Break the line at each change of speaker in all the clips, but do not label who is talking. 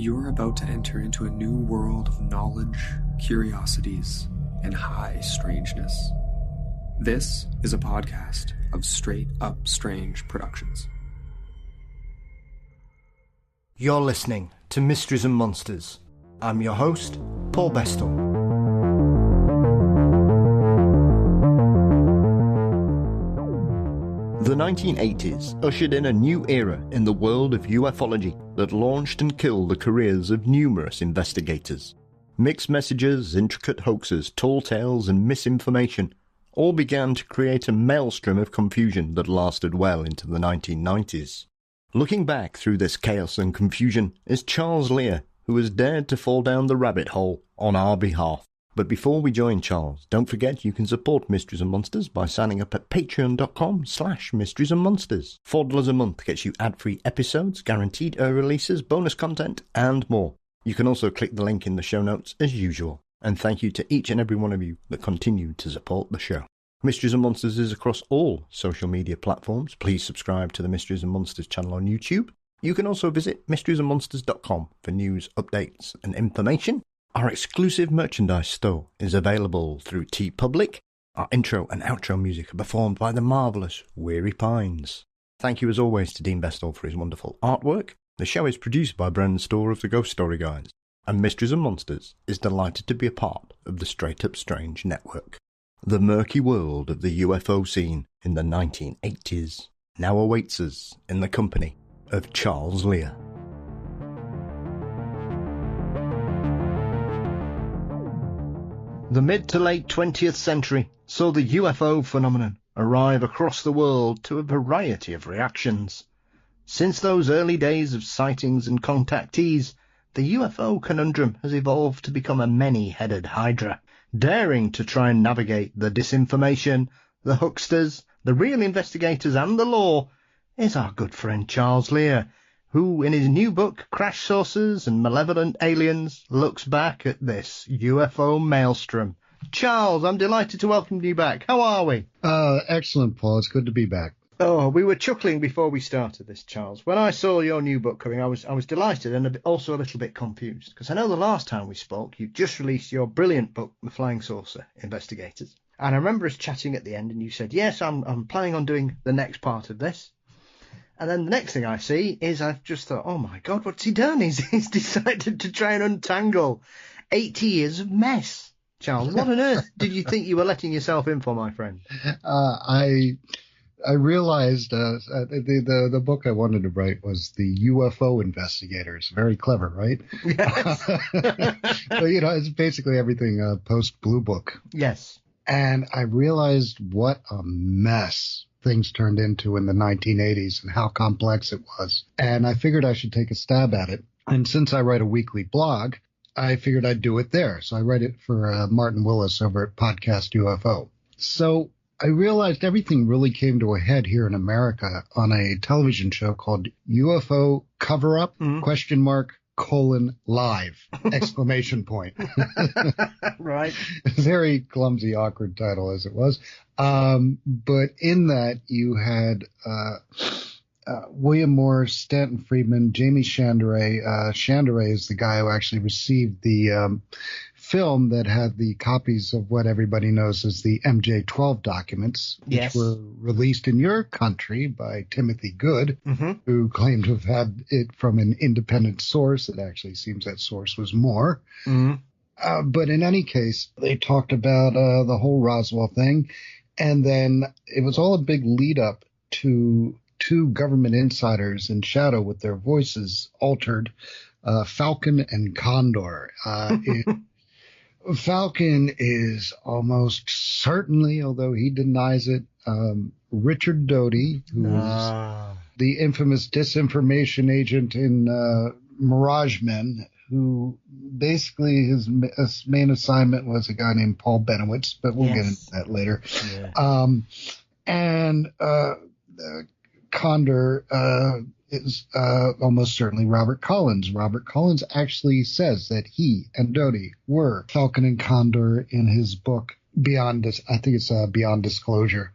You're about to enter into a new world of knowledge, curiosities, and high strangeness. This is a podcast of Straight Up Strange Productions.
You're listening to Mysteries and Monsters. I'm your host, Paul Bestall. The 1980s ushered in a new era in the world of ufology that launched and killed the careers of numerous investigators. Mixed messages, intricate hoaxes, tall tales and misinformation all began to create a maelstrom of confusion that lasted well into the 1990s. Looking back through this chaos and confusion is Charles Lear, who has dared to fall down the rabbit hole on our behalf. But before we join Charles, don't forget you can support Mysteries and Monsters by signing up at patreon.com/Mysteries and Monsters. $4 a month gets you ad-free episodes, guaranteed releases, bonus content, and more. You can also click the link in the show notes as usual. And thank you to each and every one of you that continue to support the show. Mysteries and Monsters is across all social media platforms. Please subscribe to the Mysteries and Monsters channel on YouTube. You can also visit mysteriesandmonsters.com for news, updates, and information. Our exclusive merchandise store is available through TeePublic. Our intro and outro music are performed by the marvellous Weary Pines. Thank you as always to Dean Bestall for his wonderful artwork. The show is produced by Brennan Storr of the Ghost Story Guys, and Mysteries and Monsters is delighted to be a part of the Straight Up Strange network. The murky world of the UFO scene in the 1980s now awaits us in the company of Charles Lear. The mid to late 20th century saw the UFO phenomenon arrive across the world to a variety of reactions. Since those early days of sightings and contactees, the UFO conundrum has evolved to become a many-headed hydra, daring to try and navigate the disinformation, the hoaxers, the real investigators and the law is our good friend Charles Lear, who in his new book, Saucers and Malevolent Aliens, looks back at this UFO maelstrom. Charles, I'm delighted to welcome you back. How are we?
Excellent, Paul. It's good to be back.
Oh, we were chuckling before we started this, Charles. When I saw your new book coming, I was delighted and also a little bit confused, because I know the last time we spoke, you just released your brilliant book, The Flying Saucer Investigators. And I remember us chatting at the end, and you said, yes, I'm planning on doing the next part of this. And then the next thing I see is I've just thought, oh my God, what's he done? He's decided to try and untangle 80 years of mess. Charles, what on earth did you think you were letting yourself in for, my friend?
I realized the book I wanted to write was the UFO Investigators. Very clever, right?
Yes.
But, it's basically everything post Blue Book.
Yes.
And I realized what a mess things turned into in the 1980s and how complex it was. And I figured I should take a stab at it. And since I write a weekly blog, I figured I'd do it there. So I write it for Martin Willis over at Podcast UFO. So I realized everything really came to a head here in America on a television show called UFO Cover-Up, ?live, !
Right.
Very clumsy, awkward title as it was. But in that you had William Morris, Stanton Friedman, Jamie Chandray. Chandray is the guy who actually received the film that had the copies of what everybody knows as the MJ-12 documents, which were released in your country by Timothy Good, who claimed to have had it from an independent source. It actually seems that source was Moore. But in any case, they talked about the whole Roswell thing. And then it was all a big lead up to two government insiders in shadow with their voices altered, Falcon and Condor. Falcon is almost certainly, although he denies it, Richard Doty, who's the infamous disinformation agent in Mirage Men, who basically his main assignment was a guy named Paul Benowitz, but we'll get into that later. Yeah. And Condor is almost certainly Robert Collins. Robert Collins actually says that he and Doty were Falcon and Condor in his book Beyond Disclosure.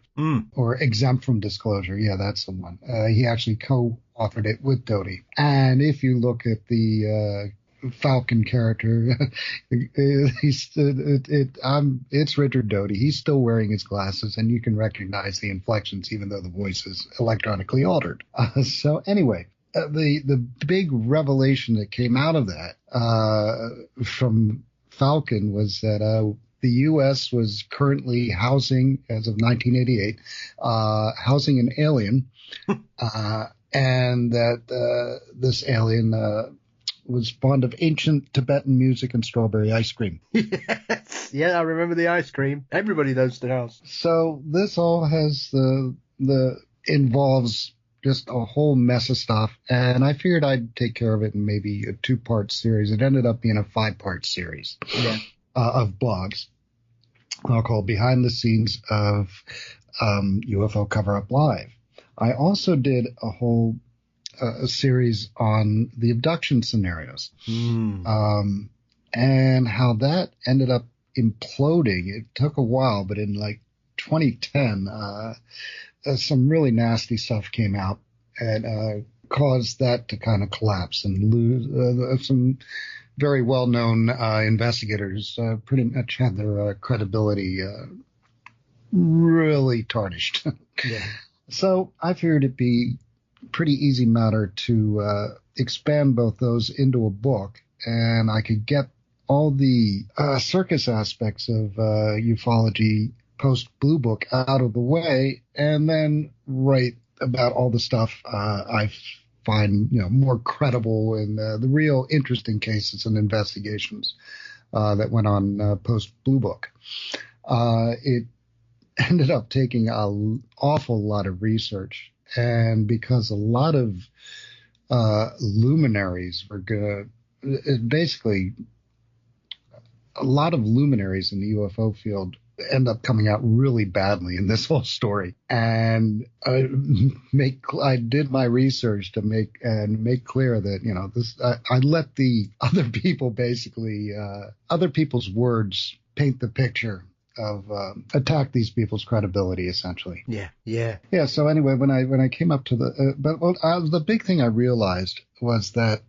Or Exempt from Disclosure. Yeah, that's the one. He actually co-authored it with Doty. And if you look at the Falcon character. It's Richard Doty. He's still wearing his glasses, and you can recognize the inflections, even though the voice is electronically altered. So anyway, the big revelation that came out of that from Falcon was that the U.S. was currently housing, as of 1988, housing an alien, and that this alien was fond of ancient Tibetan music and strawberry ice cream.
Yes, yeah, I remember the ice cream. Everybody knows the house.
So this all has involves just a whole mess of stuff, and I figured I'd take care of it in maybe a 2-part series. It ended up being a 5-part series of blogs. I'll call Behind the Scenes of UFO Cover-Up Live. I also did a whole a series on the abduction scenarios, and how that ended up imploding. It took a while, but in like 2010, some really nasty stuff came out and caused that to kind of collapse and lose. Some very well-known investigators pretty much had their credibility really tarnished. Yeah. So I figured it'd be pretty easy matter to expand both those into a book, and I could get all the circus aspects of ufology post Blue Book out of the way, and then write about all the stuff I find more credible and the real interesting cases and investigations that went on post Blue Book. It ended up taking an awful lot of research. And because a lot of luminaries were basically a lot of luminaries in the UFO field end up coming out really badly in this whole story. And I did my research to make clear that, I let the other people basically, other people's words paint the picture of attack these people's credibility, essentially. Yeah. So anyway, when I came up to the big thing I realized was that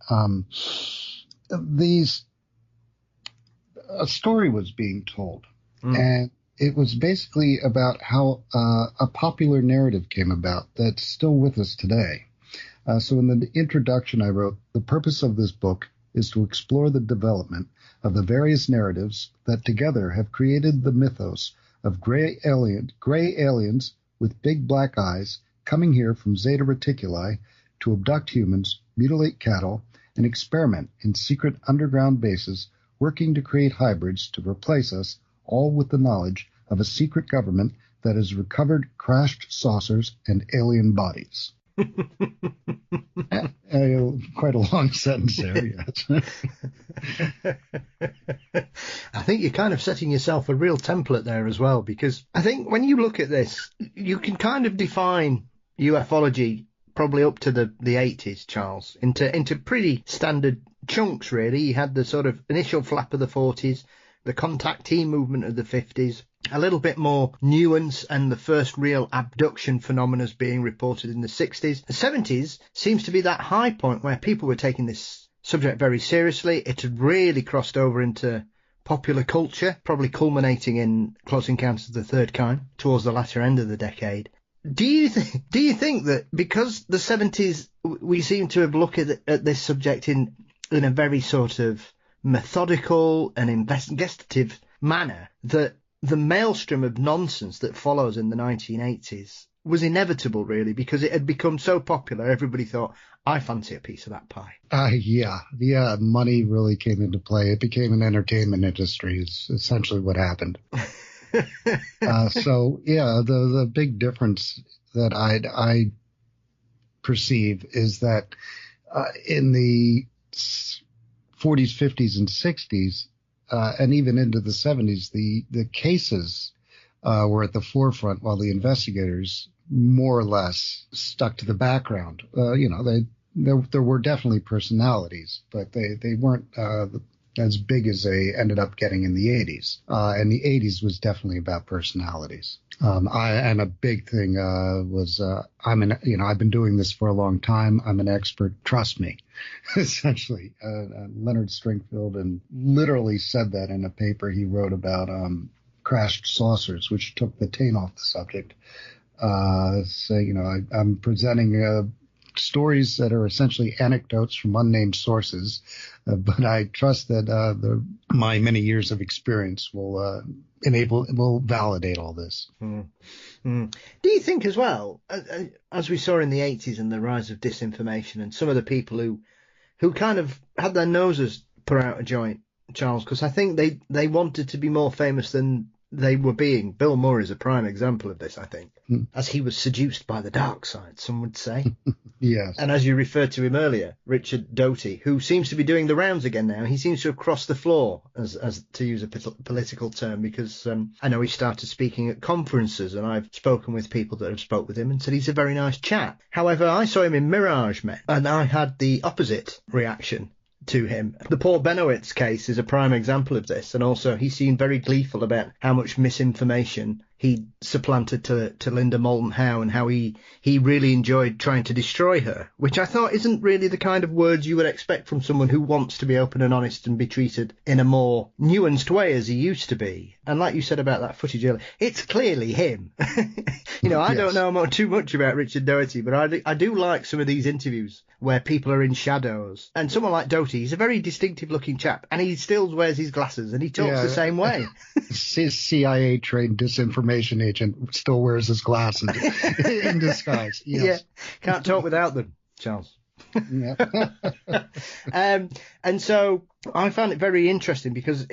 a story was being told, and it was basically about how a popular narrative came about that's still with us today. So in the introduction, I wrote, "The purpose of this book is to explore the development of the various narratives that together have created the mythos of gray aliens with big black eyes coming here from Zeta Reticuli to abduct humans, mutilate cattle, and experiment in secret underground bases working to create hybrids to replace us, all with the knowledge of a secret government that has recovered crashed saucers and alien bodies." Quite a long sentence there, yes.
I think you're kind of setting yourself a real template there as well, because I think when you look at this, you can kind of define ufology probably up to the 80s, Charles, into pretty standard chunks, really. You had the sort of initial flap of the 40s, the contactee movement of the 50s, a little bit more nuance, and the first real abduction phenomena being reported in the 60s. The 70s seems to be that high point where people were taking this subject very seriously. It had really crossed over into popular culture, probably culminating in Close Encounters of the Third Kind towards the latter end of the decade. Do you think that because the 70s we seem to have looked at this subject in a very sort of methodical and investigative manner, that the maelstrom of nonsense that follows in the 1980s was inevitable, really, because it had become so popular? Everybody thought, I fancy a piece of that pie.
Yeah. Money really came into play. It became an entertainment industry is essentially what happened. The big difference that I perceive is that in the 40s, 50s, and 60s, and even into the 70s, the cases were at the forefront, while the investigators more or less stuck to the background. There were definitely personalities, but they weren't as big as they ended up getting in the 80s. And the 80s was definitely about personalities. And a big thing was I've been doing this for a long time. I'm an expert. Trust me. Essentially, Leonard Stringfield and literally said that in a paper he wrote about crashed saucers, which took the taint off the subject. I'm presenting stories that are essentially anecdotes from unnamed sources, but I trust that my many years of experience will validate all this.
Do you think as well, as we saw in the 80s and the rise of disinformation and some of the people who kind of had their noses put out of joint, Charles, because I think they wanted to be more famous than they were being. Bill Moore is a prime example of this, I think, as he was seduced by the dark side, some would say.
Yes.
And as you referred to him earlier, Richard Doty, who seems to be doing the rounds again now, he seems to have crossed the floor, as to use a political term, because I know he started speaking at conferences, and I've spoken with people that have spoke with him and said he's a very nice chap. However, I saw him in Mirage Men, and I had the opposite reaction to him. The Paul Benowitz case is a prime example of this, and also he seemed very gleeful about how much misinformation he supplanted to Linda Moulton Howe, and how he really enjoyed trying to destroy her, which I thought isn't really the kind of words you would expect from someone who wants to be open and honest and be treated in a more nuanced way as he used to be. And like you said about that footage earlier, it's clearly him. I don't know too much about Richard Doty, but I do like some of these interviews where people are in shadows. And someone like Doty, he's a very distinctive looking chap, and he still wears his glasses and he talks the same way.
CIA trained disinformation agent still wears his glasses in disguise. Yes.
Yeah, can't talk without them, Charles.
Yeah.
And so I found it very interesting because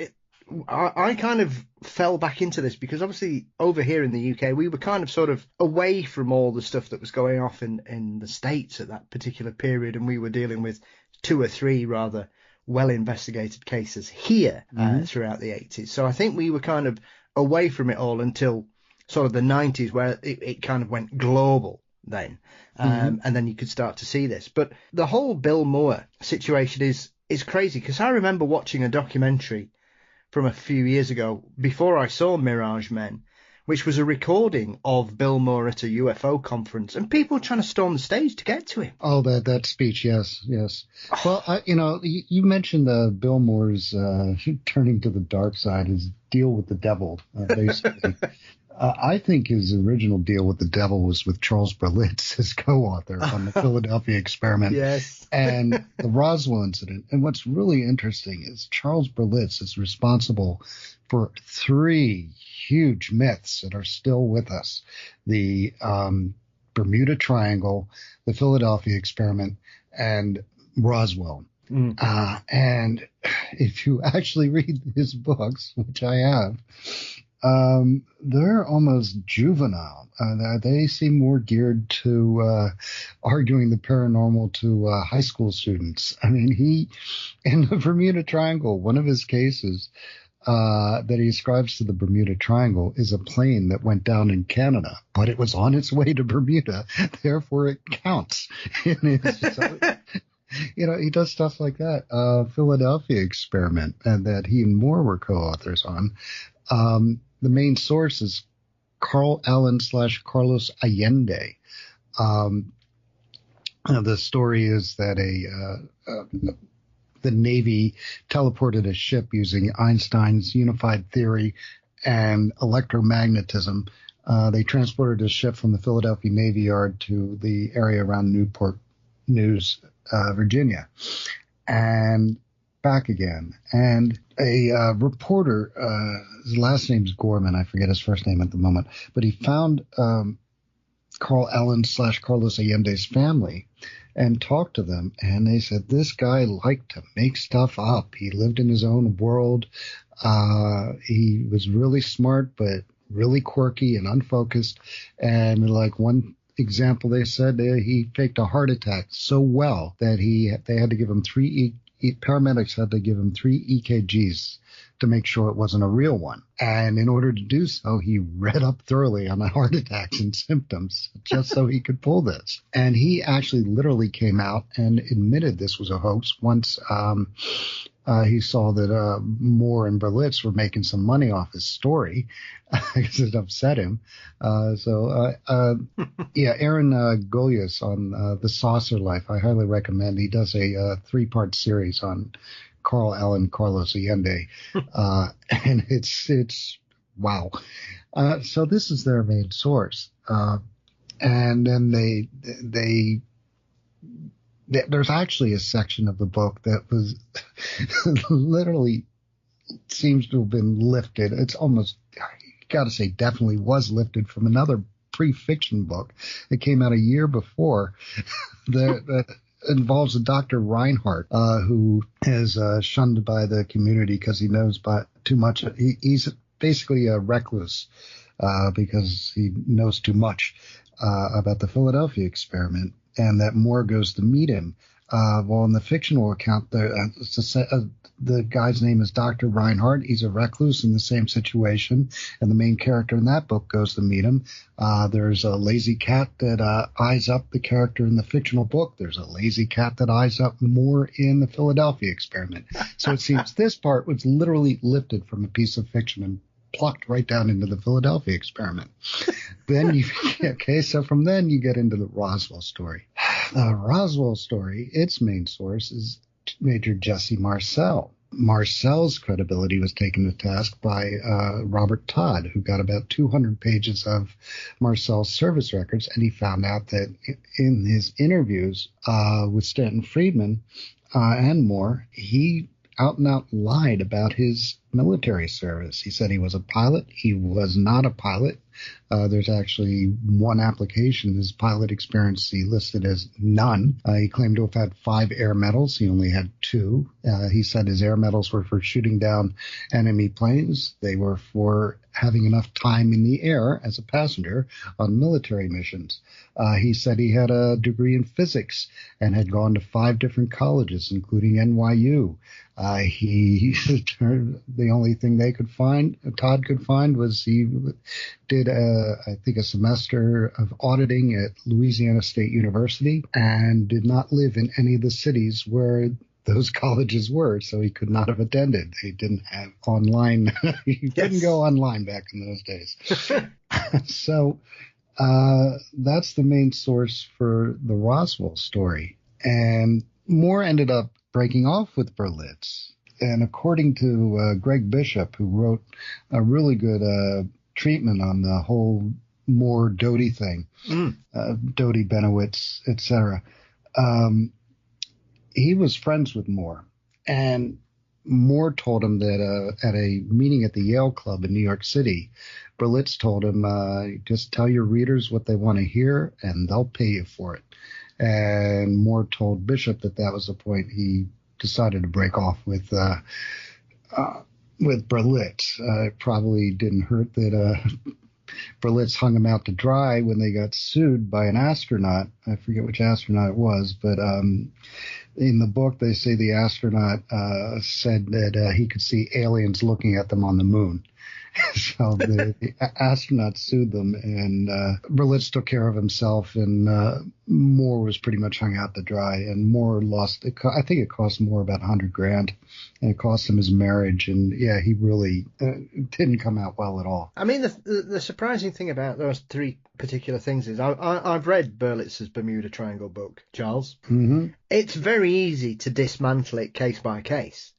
I kind of fell back into this because obviously over here in the UK, we were kind of sort of away from all the stuff that was going off in the States at that particular period. And we were dealing with 2 or 3 rather well-investigated cases here throughout the 80s. So I think we were kind of away from it all until sort of the 90s, where it kind of went global then. And then you could start to see this. But the whole Bill Moore situation is crazy, because I remember watching a documentary from a few years ago before I saw Mirage Men, which was a recording of Bill Moore at a UFO conference, and people trying to storm the stage to get to him.
Oh, that speech, yes. Well, you mentioned Bill Moore's turning to the dark side, his deal with the devil, basically. I think his original deal with the devil was with Charles Berlitz, his co-author on the Philadelphia experiment.
Yes.
And the Roswell incident. And what's really interesting is Charles Berlitz is responsible for 3 huge myths that are still with us. The Bermuda Triangle, the Philadelphia experiment, and Roswell. And if you actually read his books, which I have, they're almost juvenile. They seem more geared to arguing the paranormal to high school students. I mean, in the Bermuda Triangle, one of his cases that he ascribes to the Bermuda Triangle is a plane that went down in Canada, but it was on its way to Bermuda. Therefore, it counts. He does stuff like that. Philadelphia experiment, and that he and Moore were co-authors on. The main source is Carl Allen / Carlos Allende. The story is that the Navy teleported a ship using Einstein's unified theory and electromagnetism. They transported a ship from the Philadelphia Navy Yard to the area around Newport News, Virginia, and back again. And a reporter, his last name's Gorman, I forget his first name at the moment, but he found Carl Allen / Carlos Allende's family and talked to them, and they said this guy liked to make stuff up. He lived in his own world. He was really smart, but really quirky and unfocused. And like one example, they said he faked a heart attack so well that they had to give him paramedics had to give him 3 EKGs to make sure it wasn't a real one. And in order to do so, he read up thoroughly on the heart attacks and symptoms just so he could pull this. And he actually literally came out and admitted this was a hoax once he saw that Moore and Berlitz were making some money off his story because it upset him. Aaron Golias on The Saucer Life, I highly recommend. He does a 3-part series on Carl Allen Carlos Allende, and it's wow. So this is their main source, and then there's actually a section of the book that was literally seems to have been lifted. It's almost, you got to say, definitely was lifted from another pre-fiction book that came out a year before that involves a Dr. Reinhardt, who is shunned by the community because he knows too much. He's basically a recluse because he knows too much about the Philadelphia experiment, and that Moore goes to meet him. In the fictional account, the guy's name is Dr. Reinhardt. He's a recluse in the same situation, and the main character in that book goes to meet him. There's a lazy cat that eyes up the character in the fictional book. There's a lazy cat that eyes up Moore in the Philadelphia experiment. So it seems this part was literally lifted from a piece of fiction and plucked right down into the Philadelphia experiment. So from then you get into the Roswell story. The Roswell story, its main source is Major Jesse Marcel. Marcel's credibility was taken to task by Robert Todd, who got about 200 pages of Marcel's service records, and he found out that in his interviews with Stanton Friedman and Moore, he out and out lied about his military service. He said he was a pilot. He was not a pilot. There's actually one application, his pilot experience, he listed as none. He claimed to have had 5 air medals. He only had 2. He said his air medals were for shooting down enemy planes. They were for having enough time in the air as a passenger on military missions. He said he had a degree in physics and had gone to 5 different colleges, including NYU. The only thing Todd could find, was he did I think a semester of auditing at Louisiana State University and did not live in any of the cities where those colleges were, so he could not have attended. They didn't have online. He couldn't go online back in those days. So that's the main source for the Roswell story. And Moore ended up breaking off with Berlitz. And according to Greg Bishop, who wrote a really good treatment on the whole Moore Doty thing, Doty, Benowitz, etc., he was friends with Moore. And Moore told him that at a meeting at the Yale Club in New York City, Berlitz told him, just tell your readers what they want to hear and they'll pay you for it. And Moore told Bishop that was the point he decided to break off with Berlitz. It probably didn't hurt that Berlitz hung him out to dry when they got sued by an astronaut. I forget which astronaut it was, but in the book they say the astronaut said that he could see aliens looking at them on the moon. So the astronaut sued them, and Berlitz took care of himself, and Moore was pretty much hung out to dry. And Moore lost, I think it cost Moore about $100,000, and it cost him his marriage. And yeah, he really didn't come out well at all.
I mean, the surprising thing about those 3 particular things is I've read Berlitz's Bermuda Triangle book, Charles.
Mm-hmm.
It's very easy to dismantle it case by case,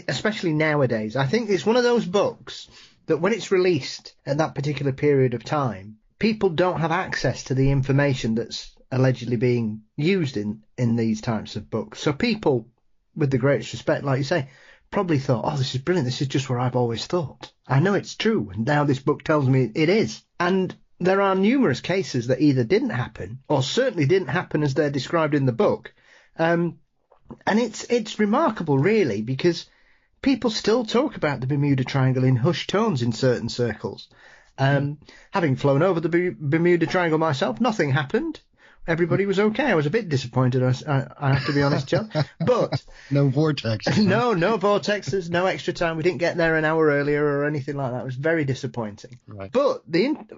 especially nowadays. I think it's one of those books that when it's released at that particular period of time, people don't have access to the information that's allegedly being used in these types of books. So people, with the greatest respect, like you say, probably thought, oh, this is brilliant. This is just what I've always thought. I know it's true. And now this book tells me it is. And there are numerous cases that either didn't happen or certainly didn't happen as they're described in the book. And it's remarkable, really, because people still talk about the Bermuda Triangle in hushed tones in certain circles. Having flown over the Bermuda Triangle myself, nothing happened. everybody was okay. I was a bit disappointed, I have to be honest, John. But
no vortex.
No vortexes, no extra time. We didn't get there an hour earlier or anything like that. It was very disappointing.
Right.
But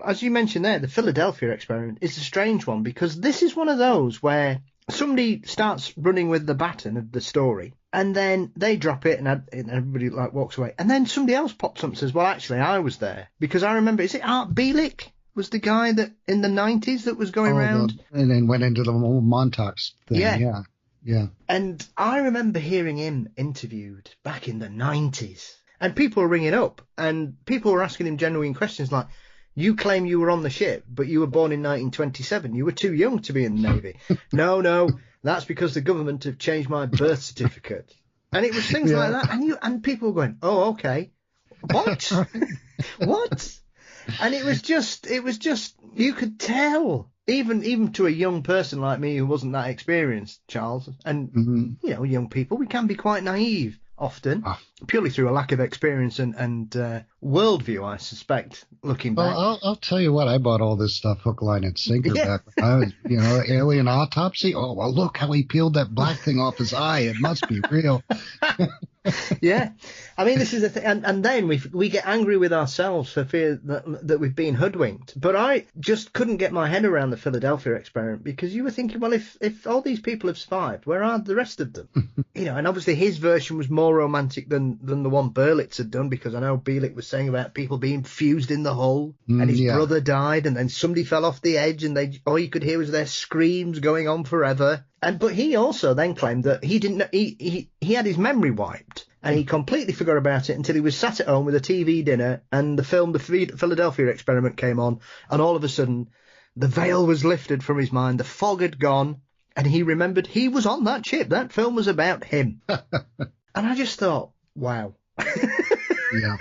as you mentioned there, the Philadelphia experiment is a strange one, because this is one of those where somebody starts running with the baton of the story, and then they drop it, and everybody like walks away, and then somebody else pops up and says, well, actually, I was there, because I remember, is it Art Bielik was the guy that in the 90s that was going around?
And then went into the whole Montauk thing. Yeah.
And I remember hearing him interviewed back in the 90s, and people were ringing up, and people were asking him genuine questions like, you claim you were on the ship, but you were born in 1927. You were too young to be in the Navy. No, that's because the government have changed my birth certificate. And it was things like that. And people were going, oh, okay. What? What? And it was just, you could tell, even to a young person like me who wasn't that experienced, Charles, and, young people, we can be quite naive often, purely through a lack of experience and worldview, I suspect, looking back.
Well, I'll tell you what, I bought all this stuff hook, line, and sinker back when I was, alien autopsy. Oh, well, look how he peeled that black thing off his eye. It must be real.
Yeah. I mean, this is the thing. And then we get angry with ourselves for fear that we've been hoodwinked. But I just couldn't get my head around the Philadelphia experiment, because you were thinking, well, if all these people have survived, where are the rest of them? And obviously his version was more romantic than the one Berlitz had done, because I know Bielik was saying about people being fused in the hull, and his brother died, and then somebody fell off the edge, and all you could hear was their screams going on forever. But he also then claimed that he didn't. He had his memory wiped, and he completely forgot about it until he was sat at home with a TV dinner, and the film The Philadelphia Experiment came on, and all of a sudden the veil was lifted from his mind, the fog had gone, and he remembered he was on that ship. That film was about him. And I just thought, wow.
Yeah.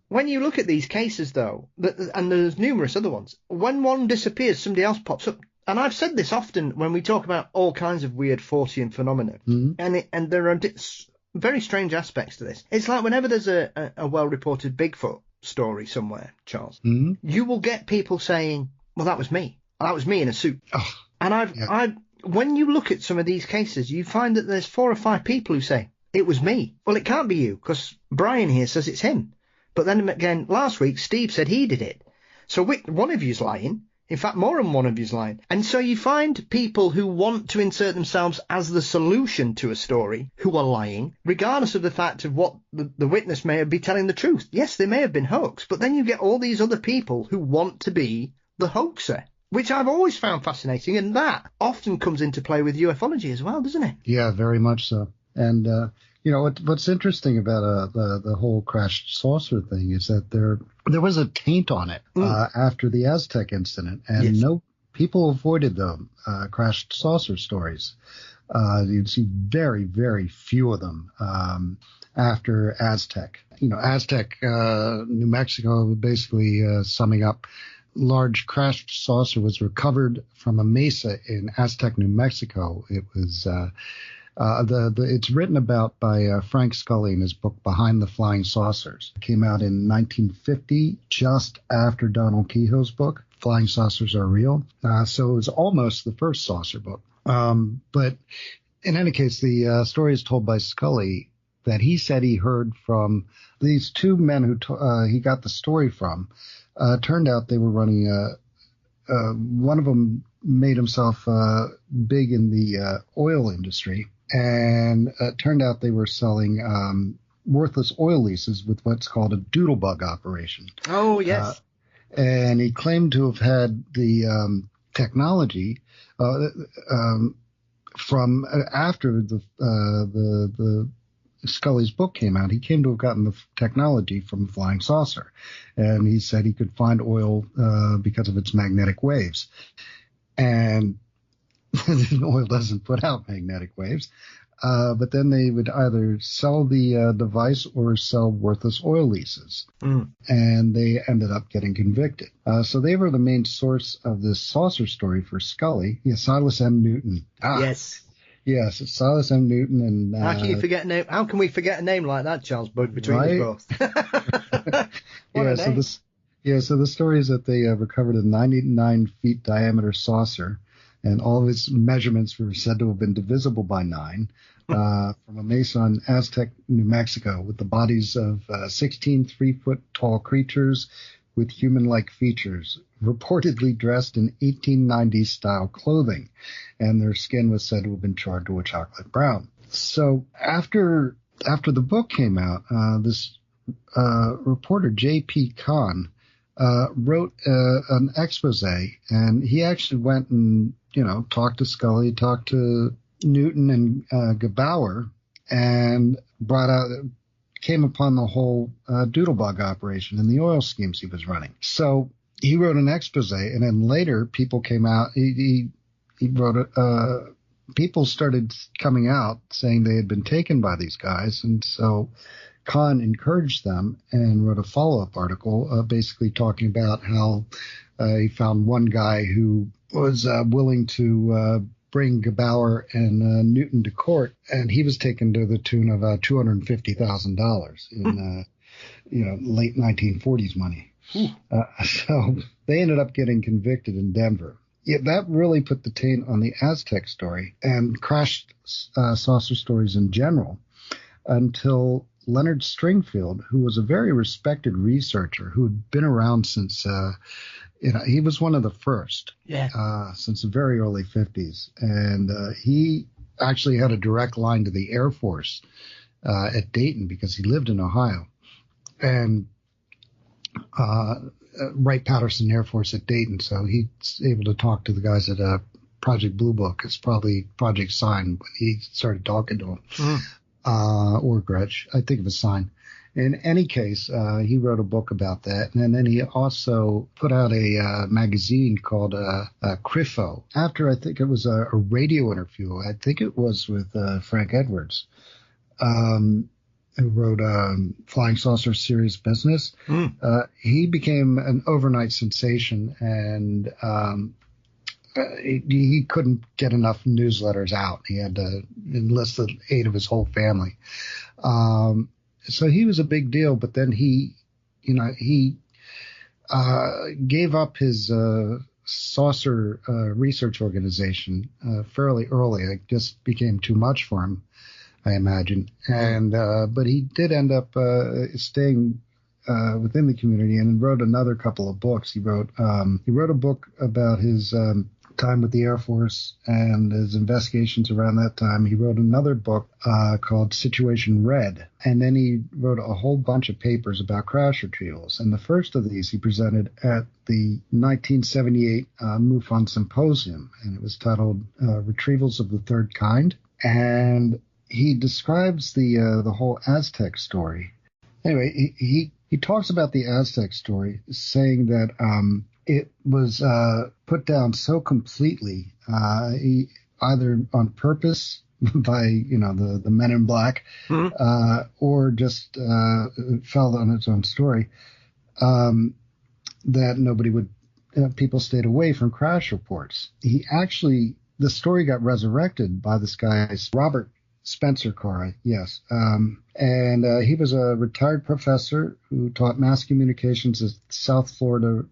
When you look at these cases, though, and there's numerous other ones, when one disappears, somebody else pops up. And I've said this often when we talk about all kinds of weird Fortean phenomena, and there are very strange aspects to this. It's like whenever there's a well-reported Bigfoot story somewhere, Charles, you will get people saying, well, that was me. That was me in a suit.
Oh,
and when you look at some of these cases, you find that there's 4 or 5 people who say, it was me. Well, it can't be you, because Brian here says it's him. But then again, last week, Steve said he did it. So one of you's lying. In fact, more than one of you's lying. And so you find people who want to insert themselves as the solution to a story who are lying, regardless of the fact of what the witness may be telling the truth. Yes, they may have been hoaxed, but then you get all these other people who want to be the hoaxer, which I've always found fascinating. And that often comes into play with ufology as well, doesn't it?
Yeah, very much so. And, what's interesting about the whole crashed saucer thing is that there was a taint on it after the Aztec incident, and no people avoided the crashed saucer stories. You'd see very, very few of them after Aztec. Aztec, New Mexico, basically summing up, large crashed saucer was recovered from a mesa in Aztec, New Mexico. It was it's written about by Frank Scully in his book Behind the Flying Saucers. It came out in 1950, just after Donald Kehoe's book, Flying Saucers Are Real. So it was almost the first saucer book. But in any case, the story is told by Scully that he said he heard from these 2 men who he got the story from. Turned out they were running one of them made himself big in the oil industry. And it turned out they were selling worthless oil leases with what's called a doodlebug operation.
Oh, yes.
And he claimed to have had the technology from after the Scully's book came out. He came to have gotten the technology from Flying Saucer. And he said he could find oil because of its magnetic waves. And oil doesn't put out magnetic waves. But then they would either sell the device or sell worthless oil leases. And they ended up getting convicted. So they were the main source of this saucer story for Scully. Yeah, Silas M. Newton.
Yes.
Yes, it's Silas M. Newton. And
how can you forget a name? How can we forget a name like that, Charles Bug, between us both? So the story is that they recovered a 99 feet diameter saucer.
and all of his measurements were said to have been divisible by 9, from a mesa in Aztec, New Mexico, with the bodies of 16 3-foot-tall creatures with human-like features, reportedly dressed in 1890s-style clothing, and their skin was said to have been charred to a chocolate brown. So after the book came out, this reporter, J.P. Kahn, wrote an expose, and he actually went and, talked to Scully, talked to Newton and Gebauer, and came upon the whole doodlebug operation and the oil schemes he was running. So he wrote an expose, and then later people came out. He wrote people started coming out saying they had been taken by these guys, and so Kahn encouraged them and wrote a follow-up article basically talking about how he found one guy who was willing to bring Gebauer and Newton to court, and he was taken to the tune of $250,000 in late 1940s money. So they ended up getting convicted in Denver. Yeah, that really put the taint on the Aztec story and crashed saucer stories in general until Leonard Stringfield, who was a very respected researcher who had been around since, he was one of the first, since the very early 50s. And he actually had a direct line to the Air Force at Dayton because he lived in Ohio. And Wright-Patterson Air Force at Dayton, so he's able to talk to the guys at Project Blue Book. It's probably Project Sign when he started talking to them. Or Gretsch, I think it was Sign. In any case, he wrote a book about that, and then he also put out a magazine called Crifo. After, I think it was a radio interview, I think it was with Frank Edwards, who wrote Flying Saucer Serious Business. He became an overnight sensation, and he couldn't get enough newsletters out. He had to enlist the aid of his whole family. So he was a big deal, but then he gave up his saucer research organization fairly early. It just became too much for him, I imagine. And but he did end up staying within the community and wrote another couple of books. He wrote a book about his time with the Air Force and his investigations around that time. He wrote another book called Situation Red, and then he wrote a whole bunch of papers about crash retrievals. And the first of these he presented at the 1978 MUFON Symposium, and it was titled Retrievals of the Third Kind. And he describes the whole Aztec story. Anyway, he talks about the Aztec story, saying that it was put down so completely, either on purpose by the men in black, or just fell on its own story, that nobody would, people stayed away from crash reports. The story got resurrected by this guy, Robert Spencer Carr, yes. And he was a retired professor who taught mass communications at South Florida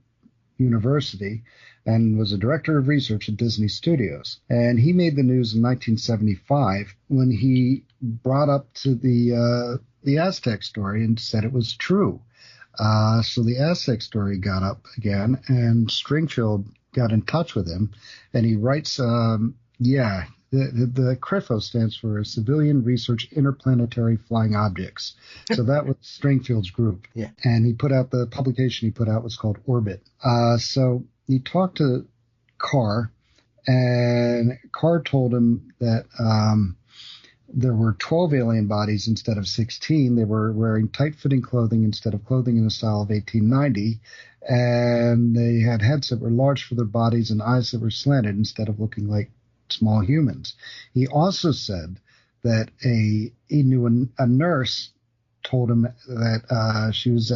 University and was a director of research at Disney Studios. And he made the news in 1975 when he brought up to the Aztec story and said it was true. So the Aztec story got up again, and Stringfield got in touch with him, and he writes, the CRIFO stands for Civilian Research Interplanetary Flying Objects. So that was Stringfield's group. Yeah. And the publication he put out was called Orbit. So he talked to Carr, and Carr told him that there were 12 alien bodies instead of 16. They were wearing tight-fitting clothing instead of clothing in the style of 1890. And they had heads that were large for their bodies and eyes that were slanted instead of looking like small humans. He also said that he knew a nurse told him that she was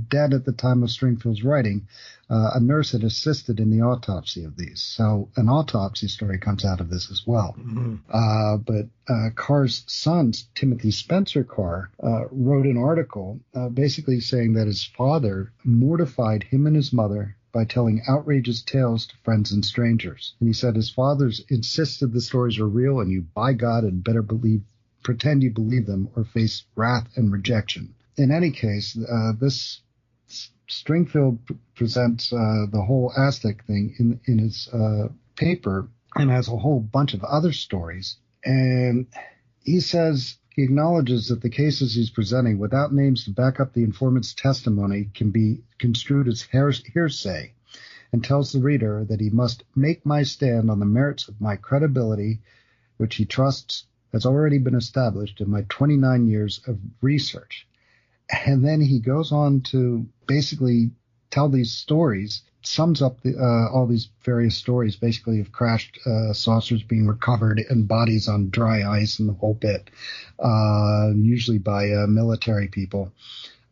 dead at the time of Stringfield's writing. A nurse had assisted in the autopsy of these. So an autopsy story comes out of this as well. Mm-hmm. But Carr's son, Timothy Spencer Carr, wrote an article basically saying that his father mortified him and his mother by telling outrageous tales to friends and strangers. And he said his fathers insisted the stories were real, and you, by God, had better pretend you believe them or face wrath and rejection. In any case, this Stringfield presents the whole Aztec thing in his paper, and has a whole bunch of other stories. And he says he acknowledges that the cases he's presenting, without names to back up the informant's testimony, can be construed as hearsay, and tells the reader that he must make my stand on the merits of my credibility, which he trusts has already been established in my 29 years of research. And then he goes on to basically tell these stories, sums up all these various stories, basically of crashed saucers being recovered and bodies on dry ice and the whole bit, usually by military people.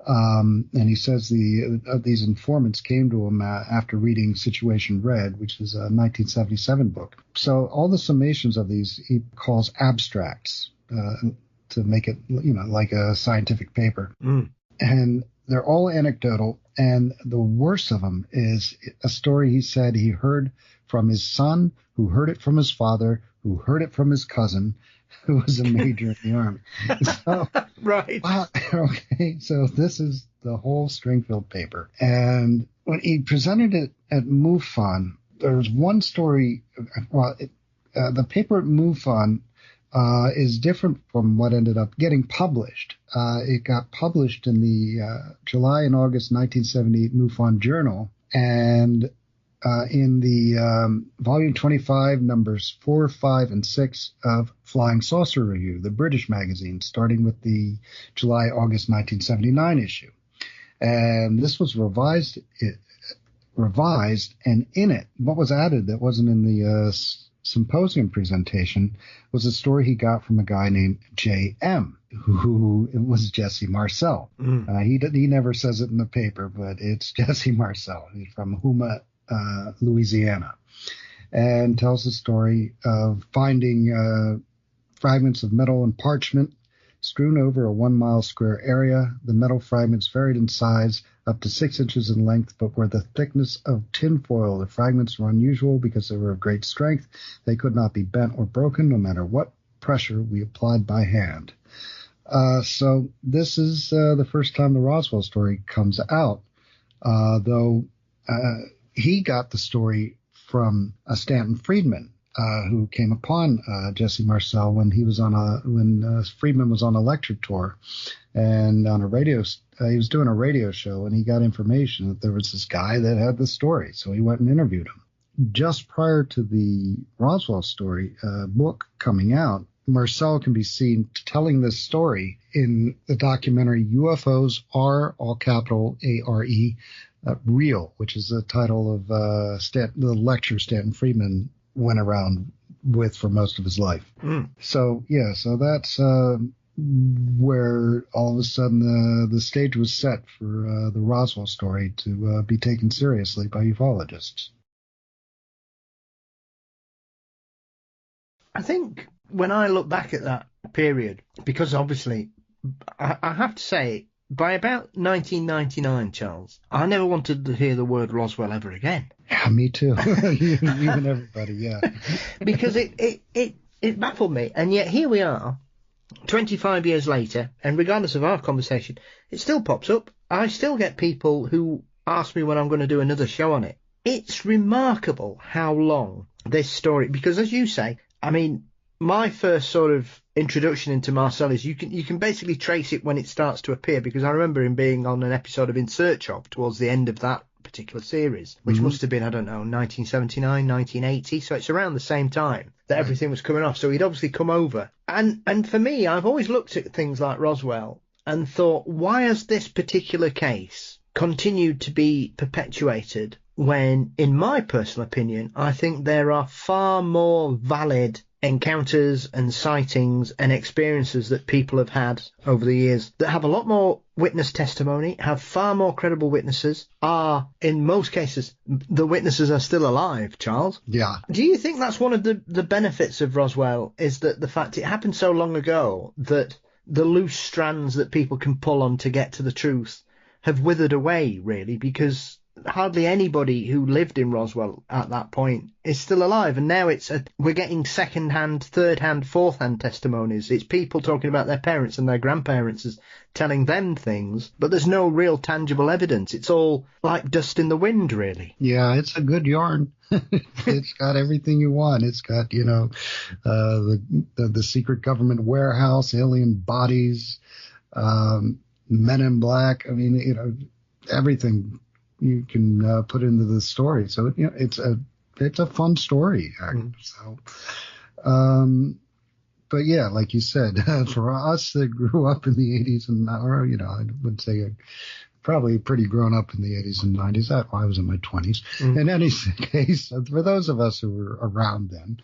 And he says these informants came to him after reading Situation Red, which is a 1977 book. So all the summations of these he calls abstracts to make it, like a scientific paper. And they're all anecdotal. And the worst of them is a story he said he heard from his son, who heard it from his father, who heard it from his cousin, who was a major in the Army. So,
right.
Okay. So this is the whole Stringfield paper. And when he presented it at MUFON, there was one story. Well, the paper at MUFON is different from what ended up getting published. It got published in the July and August 1978 MUFON Journal, and in the volume 25, numbers 4, 5, and 6 of Flying Saucer Review, the British magazine, starting with the July-August 1979 issue. And this was revised, and in it, what was added that wasn't in the symposium presentation was a story he got from a guy named J.M., who was Jesse Marcel. He never says it in the paper, but it's Jesse Marcel. He's from Houma, Louisiana, and tells the story of finding fragments of metal and parchment strewn over a 1 mile square area. The metal fragments varied in size up to 6 inches in length, but were the thickness of tinfoil. The fragments were unusual because they were of great strength. They could not be bent or broken, no matter what pressure we applied by hand. So this is the first time the Roswell story comes out, though he got the story from Stanton Friedman, who came upon Jesse Marcel when he was when Friedman was on a lecture tour, and on a radio. He was doing a radio show, and he got information that there was this guy that had the story, so he went and interviewed him. Just prior to the Roswell story book coming out, Marcel can be seen telling this story in the documentary UFOs Are, all capital A-R-E, Real, which is the title of the lecture Stanton Friedman went around with for most of his life. So that's where all of a sudden the stage was set for the Roswell story to be taken seriously by ufologists.
I think when I look back at that period, because obviously I have to say, by about 1999, Charles, I never wanted to hear the word Roswell ever again.
Yeah, me too. You and everybody, yeah.
Because it baffled me. And yet here we are, 25 years later, and regardless of our conversation, it still pops up. I still get people who ask me when I'm going to do another show on it. It's remarkable how long this story, because as you say, I mean, my first sort of introduction into Marcel is you can basically trace it when it starts to appear, because I remember him being on an episode of In Search Of towards the end of that particular series, which must have been, I don't know, 1979, 1980. So it's around the same time that everything was coming off. So he'd obviously come over. And for me, I've always looked at things like Roswell and thought, why has this particular case continued to be perpetuated when, in my personal opinion, I think there are far more valid encounters and sightings and experiences that people have had over the years that have a lot more witness testimony, have far more credible witnesses, are, in most cases, the witnesses are still alive, Charles.
Yeah.
Do you think that's one of the benefits of Roswell, is that the fact it happened so long ago that the loose strands that people can pull on to get to the truth have withered away, really, because hardly anybody who lived in Roswell at that point is still alive. And now we're getting second-hand, third-hand, fourth-hand testimonies. It's people talking about their parents and their grandparents as telling them things, but there's no real tangible evidence. It's all like dust in the wind, really.
Yeah, it's a good yarn. It's got everything you want. It's got, the secret government warehouse, alien bodies, men in black. I mean, everything you can put into the story. So, it's a fun story. So, but yeah, like you said, for us that grew up in the 80s or, I would say probably pretty grown up in the 80s and 90s. I was in my 20s. In any case, for those of us who were around then,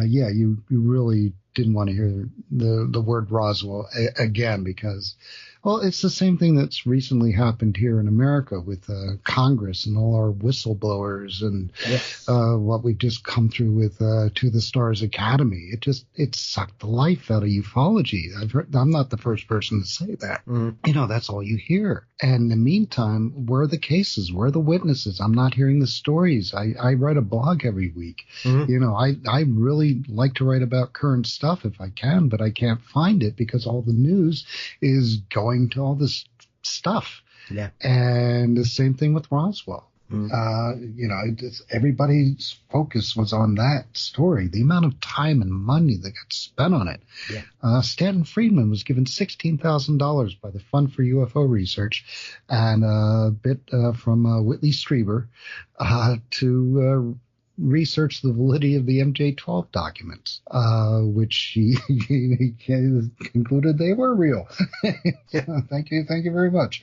you really didn't want to hear the word Roswell again because, well, it's the same thing that's recently happened here in America with Congress and all our whistleblowers and what we've just come through with To the Stars Academy. It sucked the life out of ufology. I'm not the first person to say that. That's all you hear. And in the meantime, where are the cases? Where are the witnesses? I'm not hearing the stories. I write a blog every week. I really like to write about current stuff if I can, but I can't find it because all the news is going to all this stuff. Yeah. And the same thing with Roswell. Everybody's focus was on that story, the amount of time and money that got spent on it. Yeah. Stanton Friedman was given $16,000 by the Fund for UFO Research and a bit from Whitley Strieber to research the validity of the MJ-12 documents, which he concluded they were real. Thank you very much.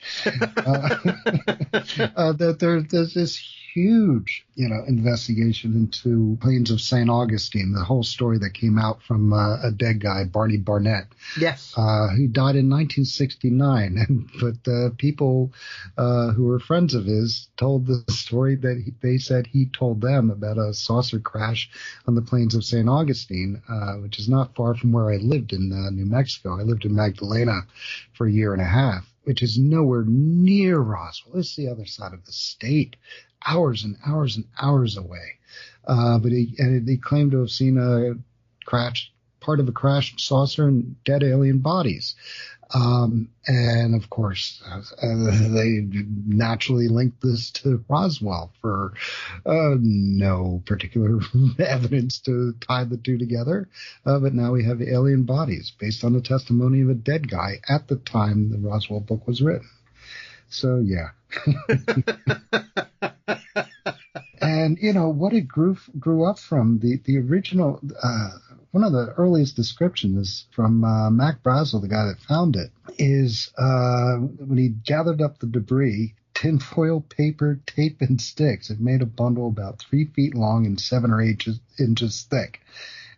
That there's this huge, investigation into plains of St. Augustine, the whole story that came out from a dead guy, Barney Barnett. Yes. Who died in 1969. But people who were friends of his told the story that they said he told them about a saucer crash on the plains of St. Augustine, which is not far from where I lived in New Mexico. I lived in Magdalena for a year and a half, which is nowhere near Roswell. It's the other side of the state, hours and hours and hours away. But he claimed to have seen a crash, part of a crashed saucer and dead alien bodies. And of course, they naturally linked this to Roswell for no particular evidence to tie the two together. But now we have alien bodies based on the testimony of a dead guy at the time the Roswell book was written. So, yeah. And, what it grew up from, the original, one of the earliest descriptions from Mac Brazel, the guy that found it, is when he gathered up the debris, tinfoil, paper, tape, and sticks. It made a bundle about 3 feet long and 7 or 8 inches thick.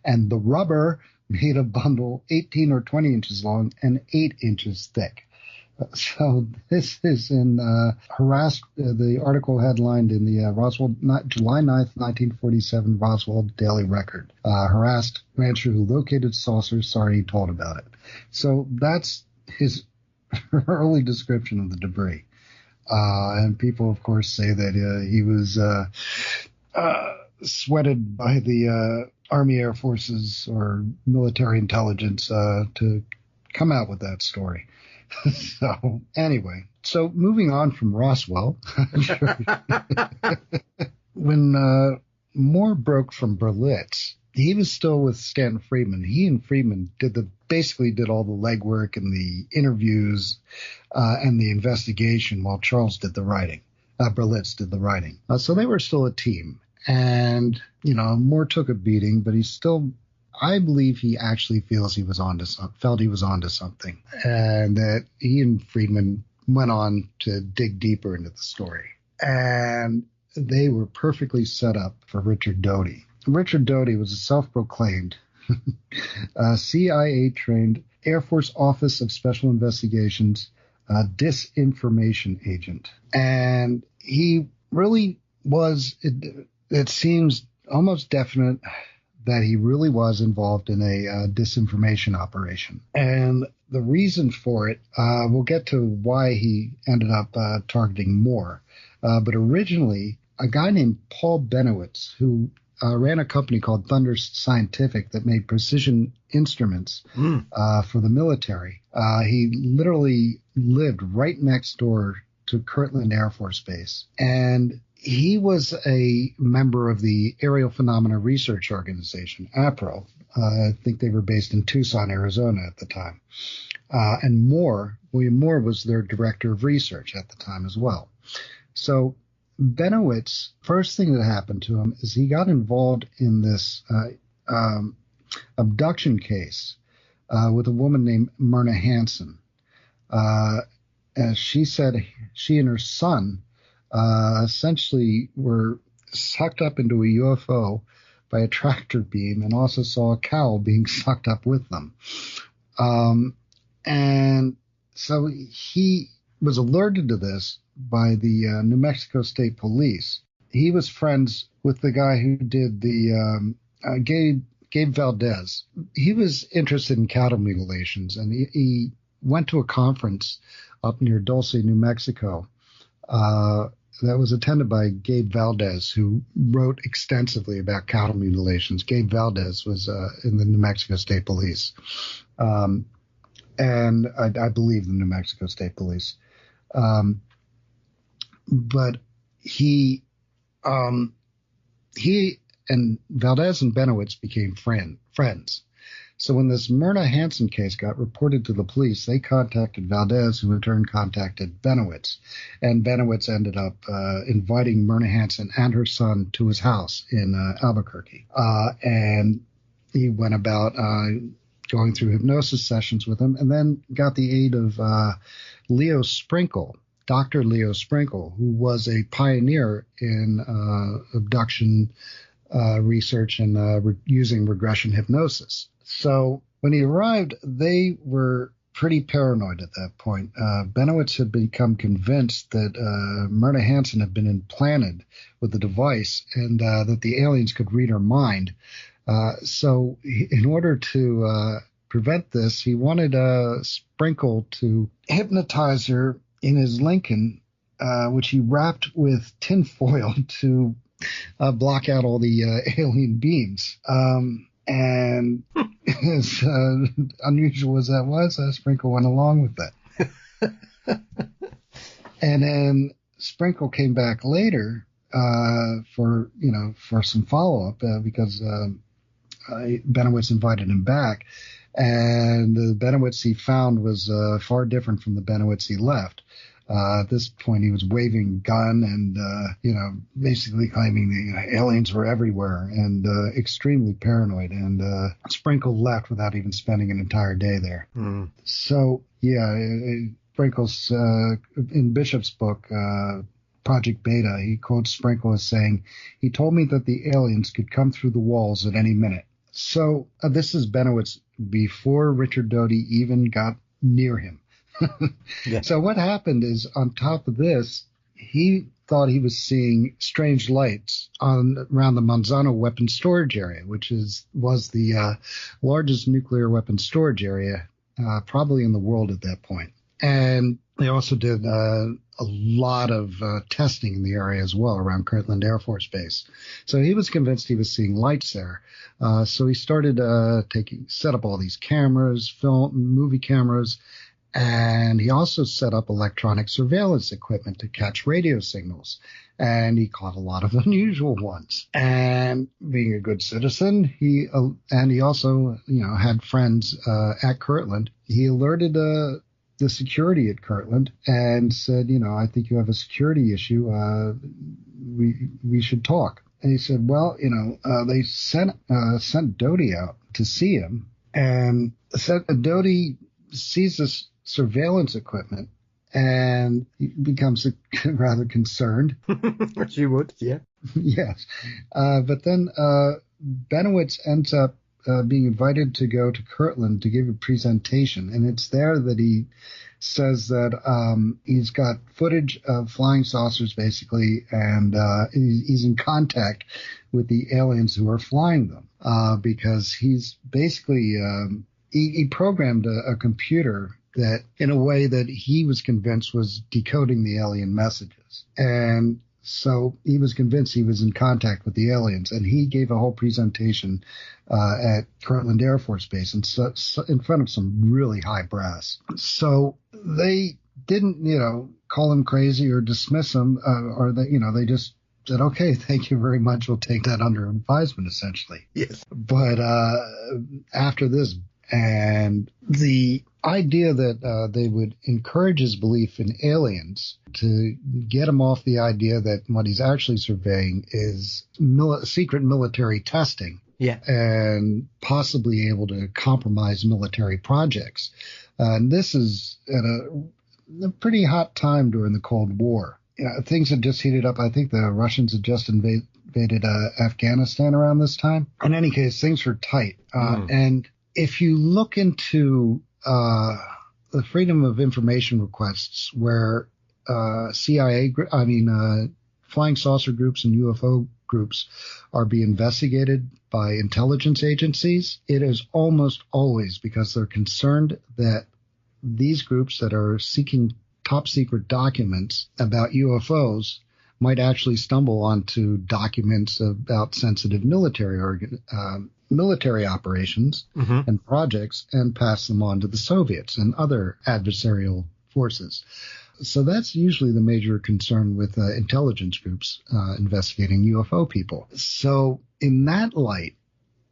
And the rubber made a bundle 18 or 20 inches long and 8 inches thick. So this is in harassed. The article headlined in the Roswell, July 9th, 1947 Roswell Daily Record. Harassed rancher who located saucers, sorry he told about it. So that's his early description of the debris. And people, of course, say that he was sweated by the Army Air Forces or military intelligence to come out with that story. So anyway, moving on from Roswell, when Moore broke from Berlitz, he was still with Stanton Friedman. He and Friedman basically did all the legwork and the interviews and the investigation while Charles did the writing. Berlitz did the writing. So they were still a team. And, Moore took a beating, but he's still, I believe he actually felt he was onto something, and that he and Friedman went on to dig deeper into the story. And they were perfectly set up for Richard Doty. Richard Doty was a self-proclaimed CIA-trained Air Force Office of Special Investigations disinformation agent. And he really was, it seems almost definite that he really was involved in a disinformation operation. And the reason for it, we'll get to why he ended up targeting Moore. But originally, a guy named Paul Benowitz, who ran a company called Thunder Scientific that made precision instruments for the military. He literally lived right next door to Kirtland Air Force Base. And he was a member of the Aerial Phenomena Research Organization, APRO. I think they were based in Tucson, Arizona at the time. And William Moore was their director of research at the time as well. So Benowitz, first thing that happened to him is he got involved in this abduction case with a woman named Myrna Hansen. As she said, she and her son essentially were sucked up into a UFO by a tractor beam and also saw a cow being sucked up with them. And so he was alerted to this by the New Mexico State Police. He was friends with the guy who did the Gabe Valdez. He was interested in cattle mutilations, and he went to a conference up near Dulce, New Mexico, that was attended by Gabe Valdez, who wrote extensively about cattle mutilations. Gabe Valdez was in the New Mexico State Police, and I believe the New Mexico State Police. But he and Valdez and Benowitz became friends. So when this Myrna Hansen case got reported to the police, they contacted Valdez, who in turn contacted Benowitz. And Benowitz ended up inviting Myrna Hansen and her son to his house in Albuquerque. And he went about going through hypnosis sessions with him, and then got the aid of Leo Sprinkle, Dr. Leo Sprinkle, who was a pioneer in abduction research and using regression hypnosis. So when he arrived, they were pretty paranoid at that point. Benowitz had become convinced that Myrna Hansen had been implanted with the device and that the aliens could read her mind. So in order to prevent this, he wanted Sprinkle to hypnotize her in his Lincoln, which he wrapped with tinfoil to block out all the alien beams. And as unusual as that was, Sprinkle went along with that. And then Sprinkle came back later for some follow-up because Benowitz invited him back. And the Benowitz he found was far different from the Benowitz he left. At this point, he was waving a gun and, basically claiming the aliens were everywhere and extremely paranoid. And Sprinkle left without even spending an entire day there. Mm. So, Sprinkle's, in Bishop's book, Project Beta, he quotes Sprinkle as saying, "He told me that the aliens could come through the walls at any minute." So this is Benowitz before Richard Doty even got near him. Yeah. So what happened is, on top of this, he thought he was seeing strange lights around the Manzano weapons storage area, which was the largest nuclear weapons storage area probably in the world at that point. And they also did a lot of testing in the area as well around Kirtland Air Force Base. So he was convinced he was seeing lights there. So he started set up all these cameras, movie cameras, and he also set up electronic surveillance equipment to catch radio signals. And he caught a lot of unusual ones. And being a good citizen, he also, had friends at Kirtland. He alerted the security at Kirtland and said, "I think you have a security issue. We should talk." And he said, "Well, they sent Doty out to see him, and Doty sees this surveillance equipment and he becomes rather concerned."
As you would, yeah.
Yes. But then Benowitz ends up being invited to go to Kirtland to give a presentation. And it's there that he says that he's got footage of flying saucers, basically, and he's in contact with the aliens who are flying them because he's basically he programmed a computer that in a way that he was convinced was decoding the alien messages. And so he was convinced he was in contact with the aliens, and he gave a whole presentation at Kirtland Air Force Base in front of some really high brass. So they didn't, call him crazy or dismiss him, or they just said, okay, thank you very much. We'll take that under advisement, essentially.
Yes.
But after this, and the idea that they would encourage his belief in aliens to get him off the idea that what he's actually surveying is secret military testing.
Yeah.
And possibly able to compromise military projects. And this is at a pretty hot time during the Cold War. Things had just heated up. I think the Russians had just invaded Afghanistan around this time. In any case, things were tight. And if you look into the Freedom of Information requests where flying saucer groups and UFO groups are being investigated by intelligence agencies, it is almost always because they're concerned that these groups that are seeking top secret documents about UFOs might actually stumble onto documents about sensitive military operations and projects and pass them on to the Soviets and other adversarial forces. So that's usually the major concern with intelligence groups investigating UFO people. So in that light,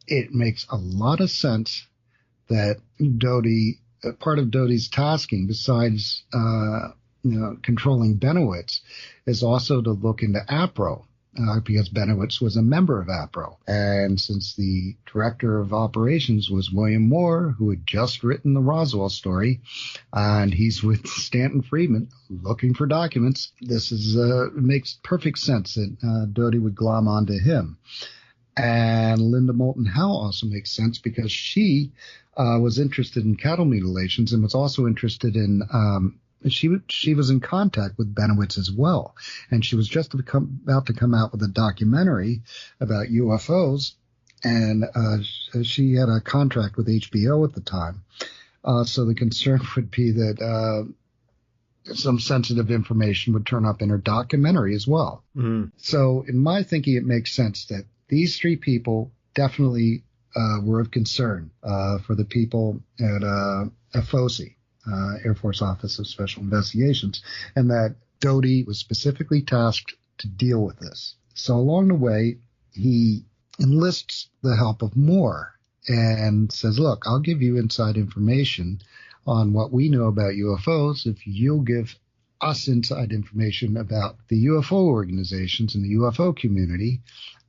it makes a lot of sense that Doty, part of Doty's tasking, besides controlling Benowitz, is also to look into APRO. Because Benowitz was a member of APRO. And since the director of operations was William Moore, who had just written the Roswell story, and he's with Stanton Friedman looking for documents, this makes perfect sense that Doty would glom onto him. And Linda Moulton Howe also makes sense because she was interested in cattle mutilations and was also interested in she was in contact with Benowitz as well, and she was just about to come out with a documentary about UFOs, and she had a contract with HBO at the time. So the concern would be that some sensitive information would turn up in her documentary as well. So in my thinking, it makes sense that these three people definitely were of concern for the people at FOSI. Air Force Office of Special Investigations, and that Doty was specifically tasked to deal with this. So along the way, he enlists the help of Moore and says, look, I'll give you inside information on what we know about UFOs if you'll give us inside information about the UFO organizations and the UFO community,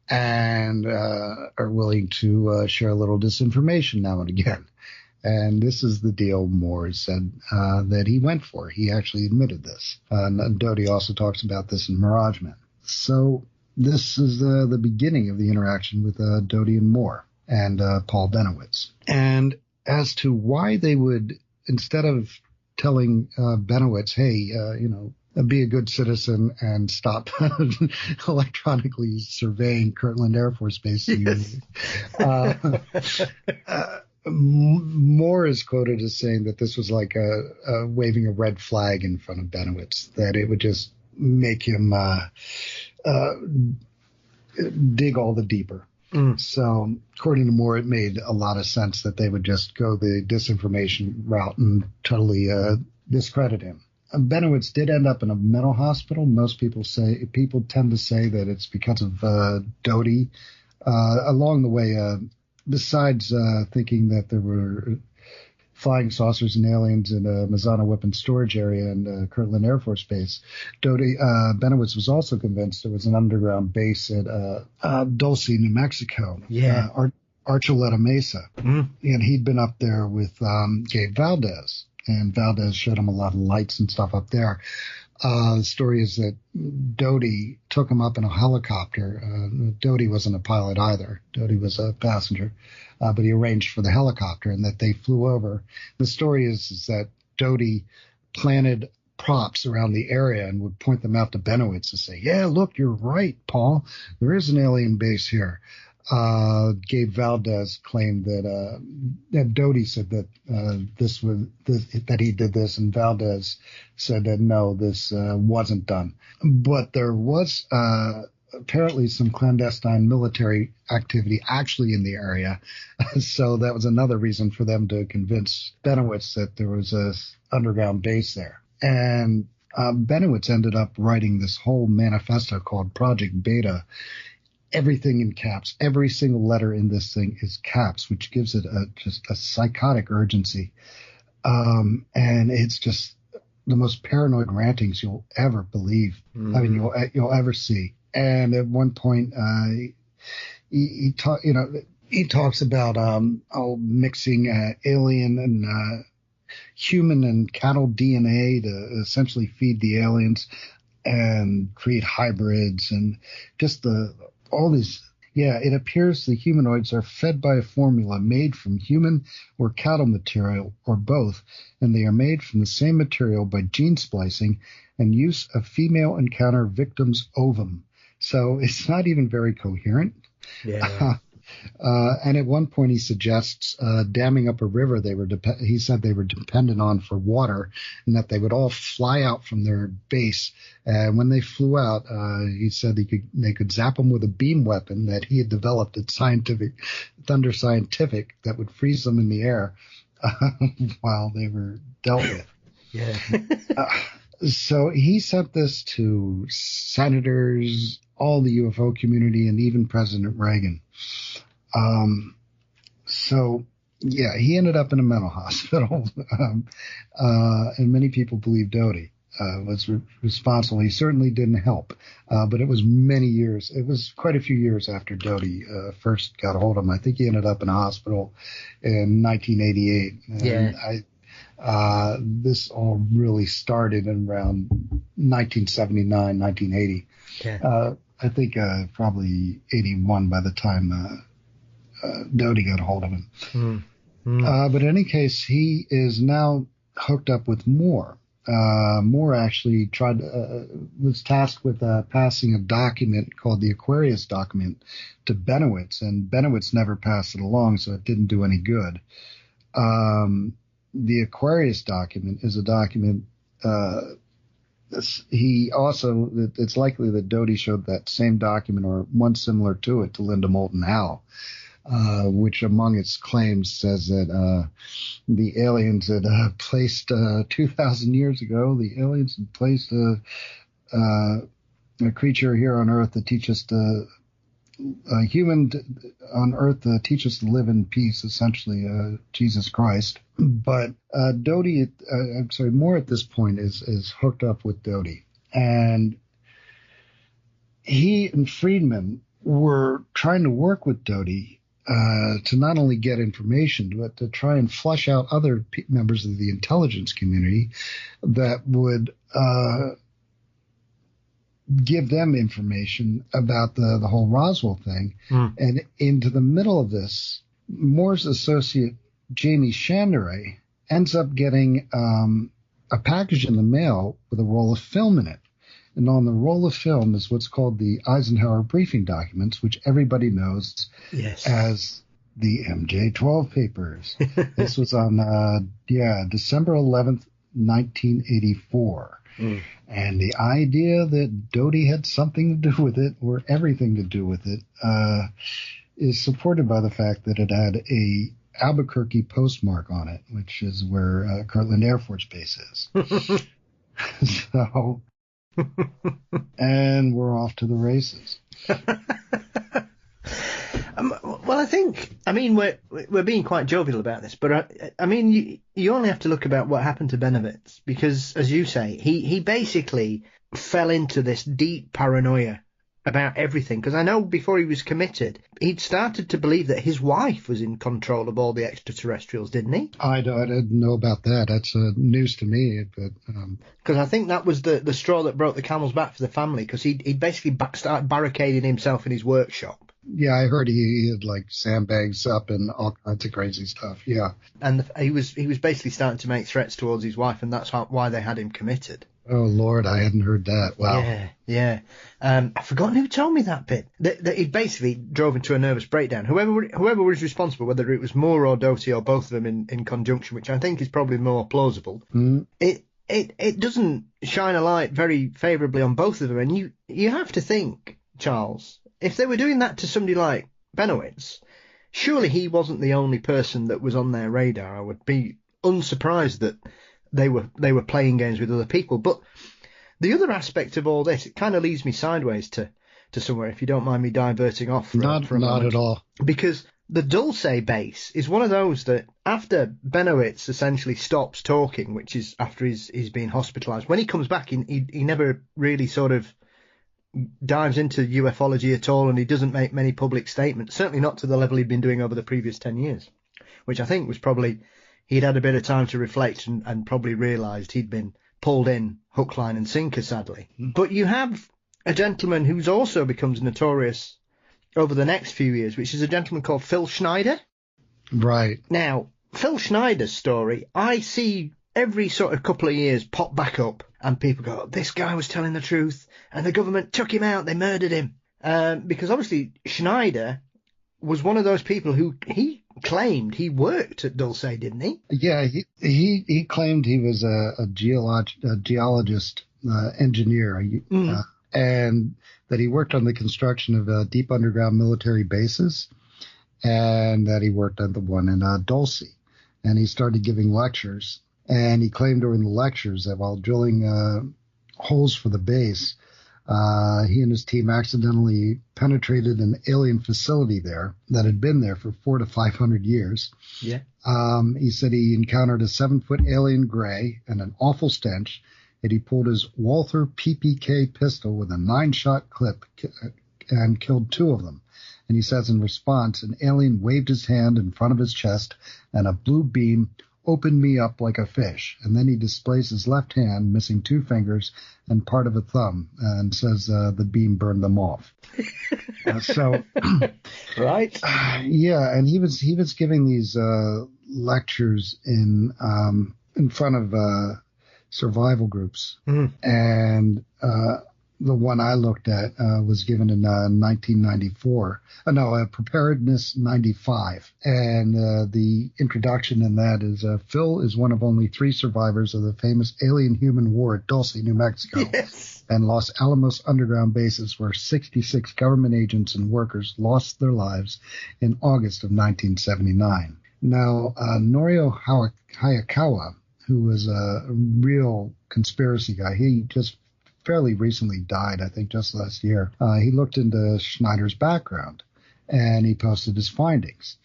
and are willing to share a little disinformation now and again. And this is the deal Moore said that he went for. He actually admitted this. And Doty also talks about this in Mirage Men. So this is the beginning of the interaction with Doty and Moore and Paul Benowitz. And as to why they would, instead of telling Benowitz, hey, be a good citizen and stop electronically surveying Kirtland Air Force Base. Yes. Moore is quoted as saying that this was like a waving a red flag in front of Benowitz, that it would just make him dig all the deeper. So according to Moore, it made a lot of sense that they would just go the disinformation route and totally discredit him. Benowitz did end up in a mental hospital. Most people tend to say that it's because of Doty. Along the way, besides thinking that there were flying saucers and aliens in a Mazzana weapons storage area in Kirtland Air Force Base, Benowitz was also convinced there was an underground base at Dulce, New Mexico, Archuleta Mesa. And he'd been up there with Gabe Valdez, and Valdez showed him a lot of lights and stuff up there. The story is that Doty took him up in a helicopter. Doty wasn't a pilot either. Doty was a passenger, but he arranged for the helicopter and that they flew over. The story is that Doty planted props around the area and would point them out to Benowitz and say, yeah, look, you're right, Paul. There is an alien base here. Gabe Valdez claimed that Doty said that that he did this, and Valdez said that no, this wasn't done. But there was apparently some clandestine military activity actually in the area, so that was another reason for them to convince Benowitz that there was a underground base there. And Benowitz ended up writing this whole manifesto called Project Beta. Everything in caps. Every single letter in this thing is caps, which gives it just a psychotic urgency. And it's just the most paranoid rantings you'll ever believe. I mean, you'll ever see. And at one point, he talks about mixing alien and human and cattle DNA to essentially feed the aliens and create hybrids, and just all these. Yeah, it appears the humanoids are fed by a formula made from human or cattle material, or both, and they are made from the same material by gene splicing and use of female encounter victim's ovum. So it's not even very coherent.
Yeah.
And at one point he suggests damming up a river he said they were dependent on for water, and that they would all fly out from their base. And when they flew out, he said they could zap them with a beam weapon that he had developed at Thunder Scientific that would freeze them in the air while they were dealt with.
Yeah.
So he sent this to senators, all the UFO community, and even President Reagan. So, yeah, he ended up in a mental hospital. And many people believe Doty was responsible. He certainly didn't help. But it was many years. It was quite a few years after Doty first got a hold of him. I think he ended up in a hospital in 1988. And this all really started in around 1979, 1980. Yeah. I think probably 81 by the time Doty got a hold of him. But in any case, he is now hooked up with Moore. Moore actually was tasked with passing a document called the Aquarius document to Benowitz, and Benowitz never passed it along, so it didn't do any good. The Aquarius document is a document. It's likely that Doty showed that same document or one similar to it to Linda Moulton Howe, which among its claims says that the aliens had placed 2,000 years ago, the aliens had placed a creature here on Earth to teach us a human on Earth to teach us to live in peace, essentially, Jesus Christ. But Moore at this point is hooked up with Doty. And he and Friedman were trying to work with Doty to not only get information, but to try and flush out other members of the intelligence community that would give them information about the whole Roswell thing. And into the middle of this, Moore's associate, Jamie Chandray, ends up getting a package in the mail with a roll of film in it. And on the roll of film is what's called the Eisenhower briefing documents, which everybody knows as the MJ-12 papers. This was on, December 11th, 1984. And the idea that Doty had something to do with it, or everything to do with it, is supported by the fact that it had a Albuquerque postmark on it, which is where Kirtland Air Force Base is. So, and we're off to the races.
Well, we're being quite jovial about this, but you only have to look about what happened to Benowitz, because, as you say, he basically fell into this deep paranoia about everything. Because I know before he was committed, he'd started to believe that his wife was in control of all the extraterrestrials, didn't he?
I didn't know about that. That's news to me. But
because I think that was the straw that broke the camel's back for the family, because he'd basically started barricading himself in his workshop.
Yeah, I heard he had like sandbags up and all kinds of crazy stuff. Yeah,
and he was basically starting to make threats towards his wife, and that's why they had him committed.
Oh, Lord, I hadn't heard that. Wow.
Yeah. I've forgotten who told me that bit. That he basically drove into a nervous breakdown. Whoever was responsible, whether it was Moore or Doty or both of them in conjunction, which I think is probably more plausible, it doesn't shine a light very favourably on both of them. And you have to think, Charles, if they were doing that to somebody like Benowitz, surely he wasn't the only person that was on their radar. I would be unsurprised that they were playing games with other people. But the other aspect of all this, it kind of leads me sideways to somewhere, if you don't mind me diverting off for a moment.
Not at all.
Because the Dulce base is one of those that after Benowitz essentially stops talking, which is after he's been hospitalised, when he comes back, he never really sort of dives into ufology at all, and he doesn't make many public statements, certainly not to the level he'd been doing over the previous 10 years, which I think was probably... He'd had a bit of time to reflect and probably realised he'd been pulled in hook, line and sinker, sadly. But you have a gentleman who's also becomes notorious over the next few years, which is a gentleman called Phil Schneider.
Right.
Now, Phil Schneider's story, I see every sort of couple of years pop back up and people go, this guy was telling the truth and the government took him out, they murdered him. Because obviously Schneider was one of those people who he claimed he worked at Dulce, didn't he?
Yeah, he claimed he was a geologist, engineer, and that he worked on the construction of deep underground military bases, and that he worked on the one in Dulce. And he started giving lectures, and he claimed during the lectures that while drilling holes for the base, he and his team accidentally penetrated an alien facility there that had been there for 400 to 500 years.
Yeah.
He said he encountered a 7-foot alien gray and an awful stench, and he pulled his Walther PPK pistol with a 9-shot clip and killed 2 of them. And he says in response, an alien waved his hand in front of his chest and a blue beam opened me up like a fish. And then he displays his left hand, missing 2 fingers and part of a thumb, and says the beam burned them off.
Right.
Yeah, and he was giving these lectures in front of survival groups, and the one I looked at was given in 1994. Preparedness 95. And the introduction in that is Phil is one of only 3 survivors of the famous alien-human war at Dulce, New Mexico, and Los Alamos underground bases where 66 government agents and workers lost their lives in August of 1979. Now, Norio Hayakawa, who was a real conspiracy guy, he just fairly recently died, I think just last year. He looked into Schneider's background and he posted his findings.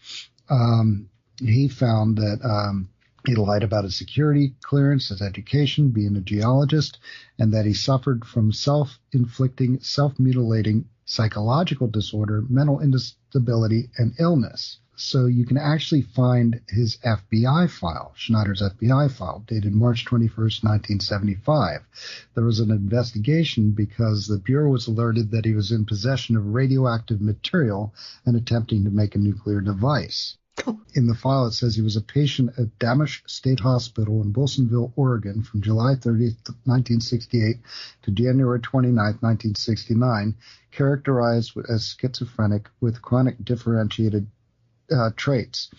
He found that he lied about his security clearance, his education, being a geologist, and that he suffered from self-inflicting, self-mutilating psychological disorder, mental instability, and illness. So you can actually find his FBI file, Schneider's FBI file, dated March 21st, 1975. There was an investigation because the Bureau was alerted that he was in possession of radioactive material and attempting to make a nuclear device. In the file, it says he was a patient at Damisch State Hospital in Wilsonville, Oregon, from July 30th, 1968 to January 29th, 1969, characterized as schizophrenic with chronic differentiated traits.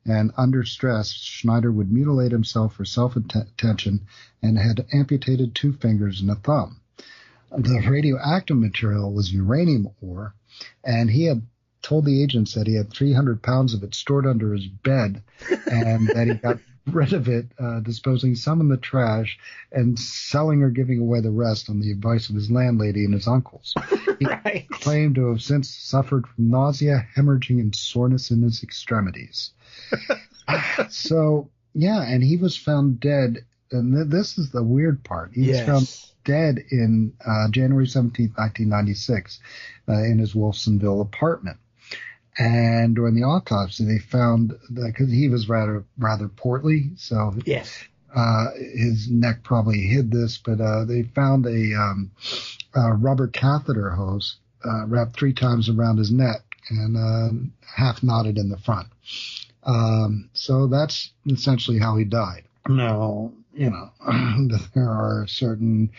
And under stress, Schneider would mutilate himself for self-attention and had amputated 2 fingers and a thumb. The radioactive material was uranium ore, and he had told the agents that he had 300 pounds of it stored under his bed and that he got rid of it, disposing some in the trash and selling or giving away the rest on the advice of his landlady and his uncles. He claimed to have since suffered from nausea, hemorrhaging, and soreness in his extremities. So, yeah, and he was found dead, and this is the weird part. He was found dead in January 17th, 1996, in his Wilsonville apartment. And during the autopsy, they found that because he was rather portly, so his neck probably hid this, but they found a rubber catheter hose wrapped 3 times around his neck and half knotted in the front. So that's essentially how he died. Now, there are certain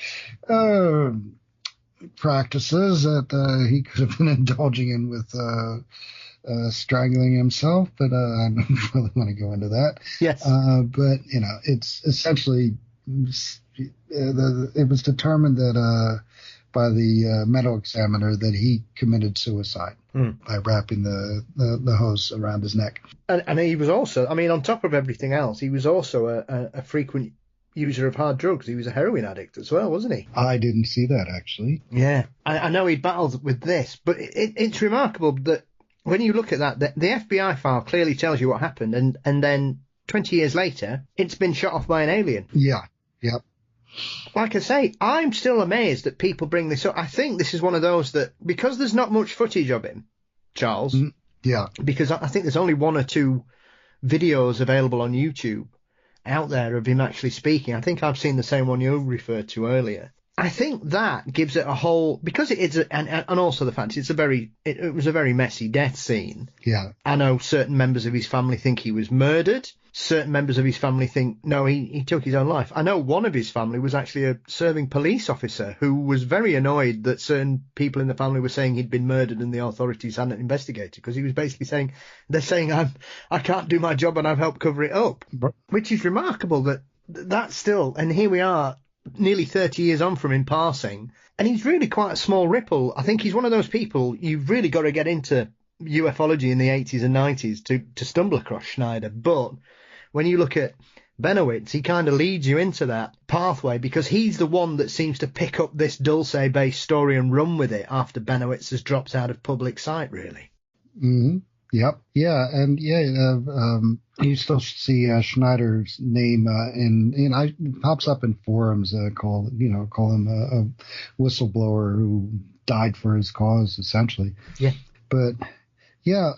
practices that he could have been indulging in with strangling himself, but I don't really want to go into that.
Yes.
But, it's essentially, it was determined that by the medical examiner that he committed suicide by wrapping the hose around his neck.
And he was also, on top of everything else, he was also a frequent user of hard drugs. He was a heroin addict as well, wasn't he?
I didn't see that, actually.
Yeah. I know he battled with this, but it's remarkable that when you look at that, the FBI file clearly tells you what happened, and then 20 years later, it's been shot off by an alien.
Yeah. Yep.
Like I say, I'm still amazed that people bring this up. I think this is one of those that, because there's not much footage of him, Charles.
Yeah.
Because I think there's only 1 or 2 videos available on YouTube out there of him actually speaking. I think I've seen the same one you referred to earlier. I think that gives it a whole, because it is, and also the fact it was a very messy death scene.
Yeah.
I know certain members of his family think he was murdered. Certain members of his family think, no, he took his own life. I know one of his family was actually a serving police officer who was very annoyed that certain people in the family were saying he'd been murdered and the authorities hadn't investigated, because he was basically saying, they're saying I can't do my job and I've helped cover it up, which is remarkable that's still, and here we are, nearly 30 years on from him passing, and he's really quite a small ripple. I think he's one of those people you've really got to get into ufology in the 80s and 90s to stumble across Schneider. But when you look at Benowitz, he kind of leads you into that pathway, because he's the one that seems to pick up this Dulce-based story and run with it after Benowitz has dropped out of public sight, really.
Mm-hmm. Yep. Yeah. And you still see Schneider's name it pops up in forums, call him a whistleblower who died for his cause, essentially.
Yeah.
But yeah,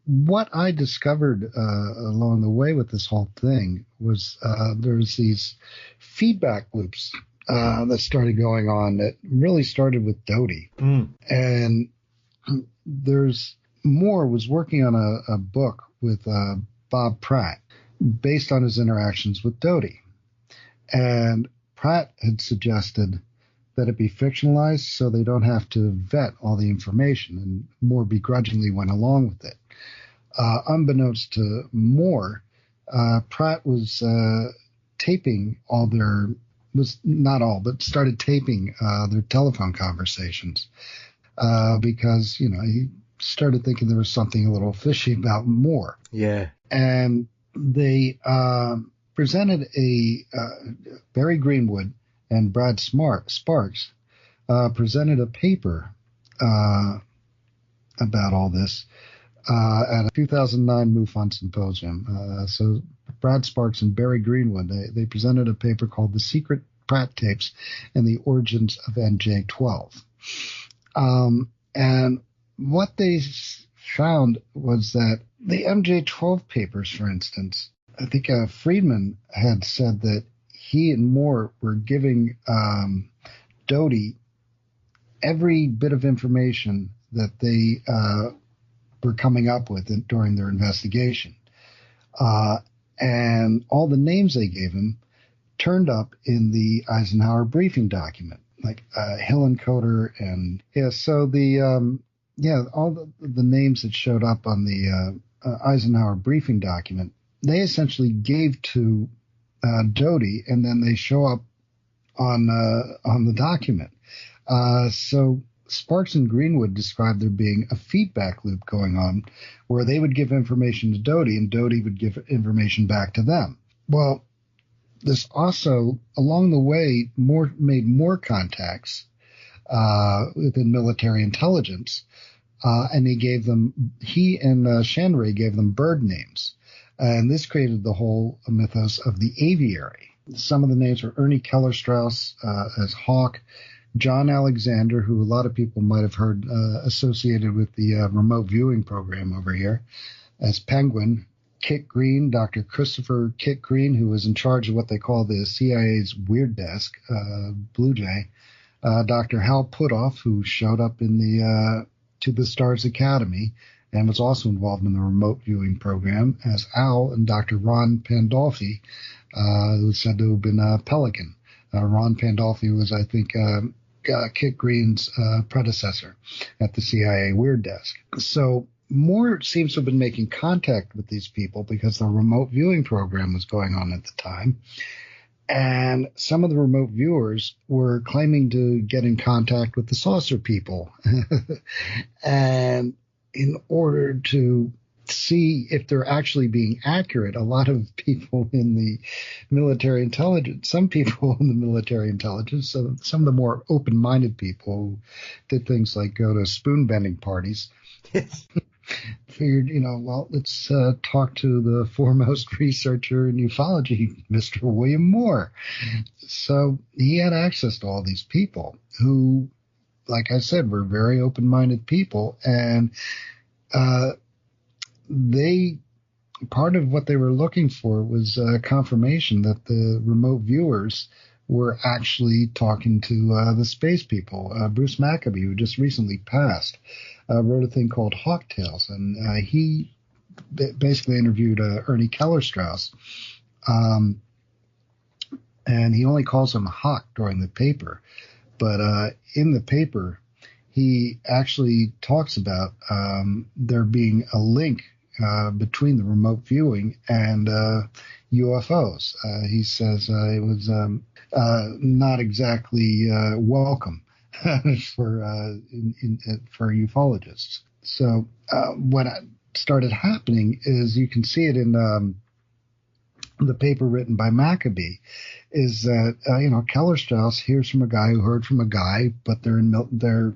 what I discovered along the way with this whole thing was there's these feedback loops that started going on that really started with Doty. And Moore was working on a book with Bob Pratt based on his interactions with Doty. And Pratt had suggested that it be fictionalized so they don't have to vet all the information, and Moore begrudgingly went along with it. Unbeknownst to Moore, Pratt was taping started taping their telephone conversations because, he started thinking there was something a little fishy about Moore.
Yeah.
And they presented Barry Greenwood and Brad Sparks presented a paper about all this at a 2009 MUFON symposium. So Brad Sparks and Barry Greenwood, they presented a paper called The Secret Pratt Tapes and the Origins of NJ-12. And what they found was that the MJ-12 papers, for instance, I think Friedman had said that he and Moore were giving Doty every bit of information that they were coming up with during their investigation. And all the names they gave him turned up in the Eisenhower briefing document, like Hillenkoetter and so the all the names that showed up on the Eisenhower briefing document, they essentially gave to Doty, and then they show up on the document. So Sparks and Greenwood described there being a feedback loop going on where they would give information to Doty and Doty would give information back to them. Well, this also, along the way, made more contacts within military intelligence, and he and Chandray gave them bird names. And this created the whole mythos of the aviary. Some of the names were Ernie Keller-Strauss as Hawk, John Alexander, who a lot of people might have heard associated with the remote viewing program over here, as Penguin, Kit Green, Dr. Christopher Kit Green, who was in charge of what they call the CIA's Weird Desk, Blue Jay, Dr. Hal Puthoff, who showed up in the To the Stars Academy, and was also involved in the remote viewing program as Al, and Dr. Ron Pandolfi, It was said to have been a Pelican. Ron Pandolfi was, I think, Kit Green's predecessor at the CIA Weird Desk. So Moore seems to have been making contact with these people because the remote viewing program was going on at the time. And some of the remote viewers were claiming to get in contact with the saucer people. And in order to see if they're actually being accurate, a lot of people in the military intelligence, some people in the military intelligence, some of the more open-minded people who did things like go to spoon-bending parties, figured, well, let's talk to the foremost researcher in ufology, Mr. William Moore. So he had access to all these people who, like I said, were very open-minded people, and part of what they were looking for was confirmation that the remote viewers were actually talking to the space people. Bruce Maccabee, who just recently passed, wrote a thing called Hawk Tales, and he basically interviewed Ernie Kellerstrauss, and he only calls him Hawk during the paper. But in the paper, he actually talks about there being a link between the remote viewing and UFOs. He says it was not exactly welcome for ufologists. So what started happening is, you can see it in the paper written by Maccabee, is that Kellerstrauss hears from a guy who heard from a guy, but they're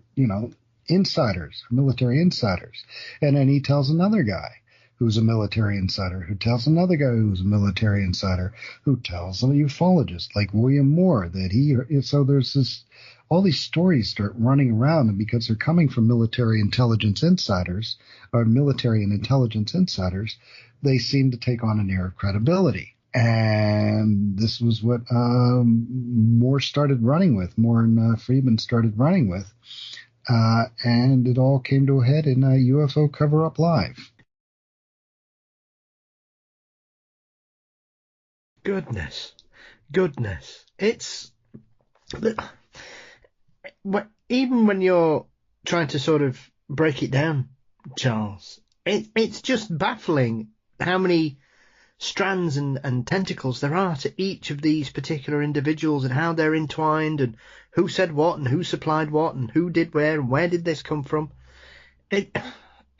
insiders, military insiders, and then he tells another guy who's a military insider, who tells another guy who's a military insider, who tells a ufologist like William Moore that so there's all these stories start running around, and because they're coming from military intelligence insiders, or military and intelligence insiders, they seem to take on an air of credibility. And this was what Moore started running with, Moore and Friedman started running with, and it all came to a head in UFO Cover-Up Live.
Goodness. It's even when you're trying to sort of break it down, Charles, it's just baffling how many strands and tentacles there are to each of these particular individuals, and how they're entwined, and who said what, and who supplied what, and who did where, and where did this come from.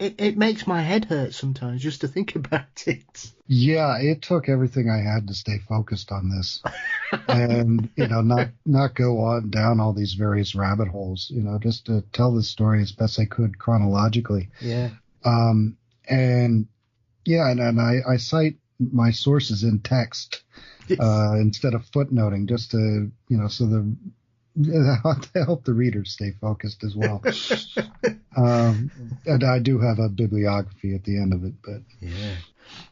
It makes my head hurt sometimes just to think about it. Yeah,
it took everything I had to stay focused on this, and not go on down all these various rabbit holes. Just to tell the story as best I could chronologically.
Yeah.
And I cite my sources in text instead of footnoting, just to to help the readers stay focused as well. And I do have a bibliography at the end of it, but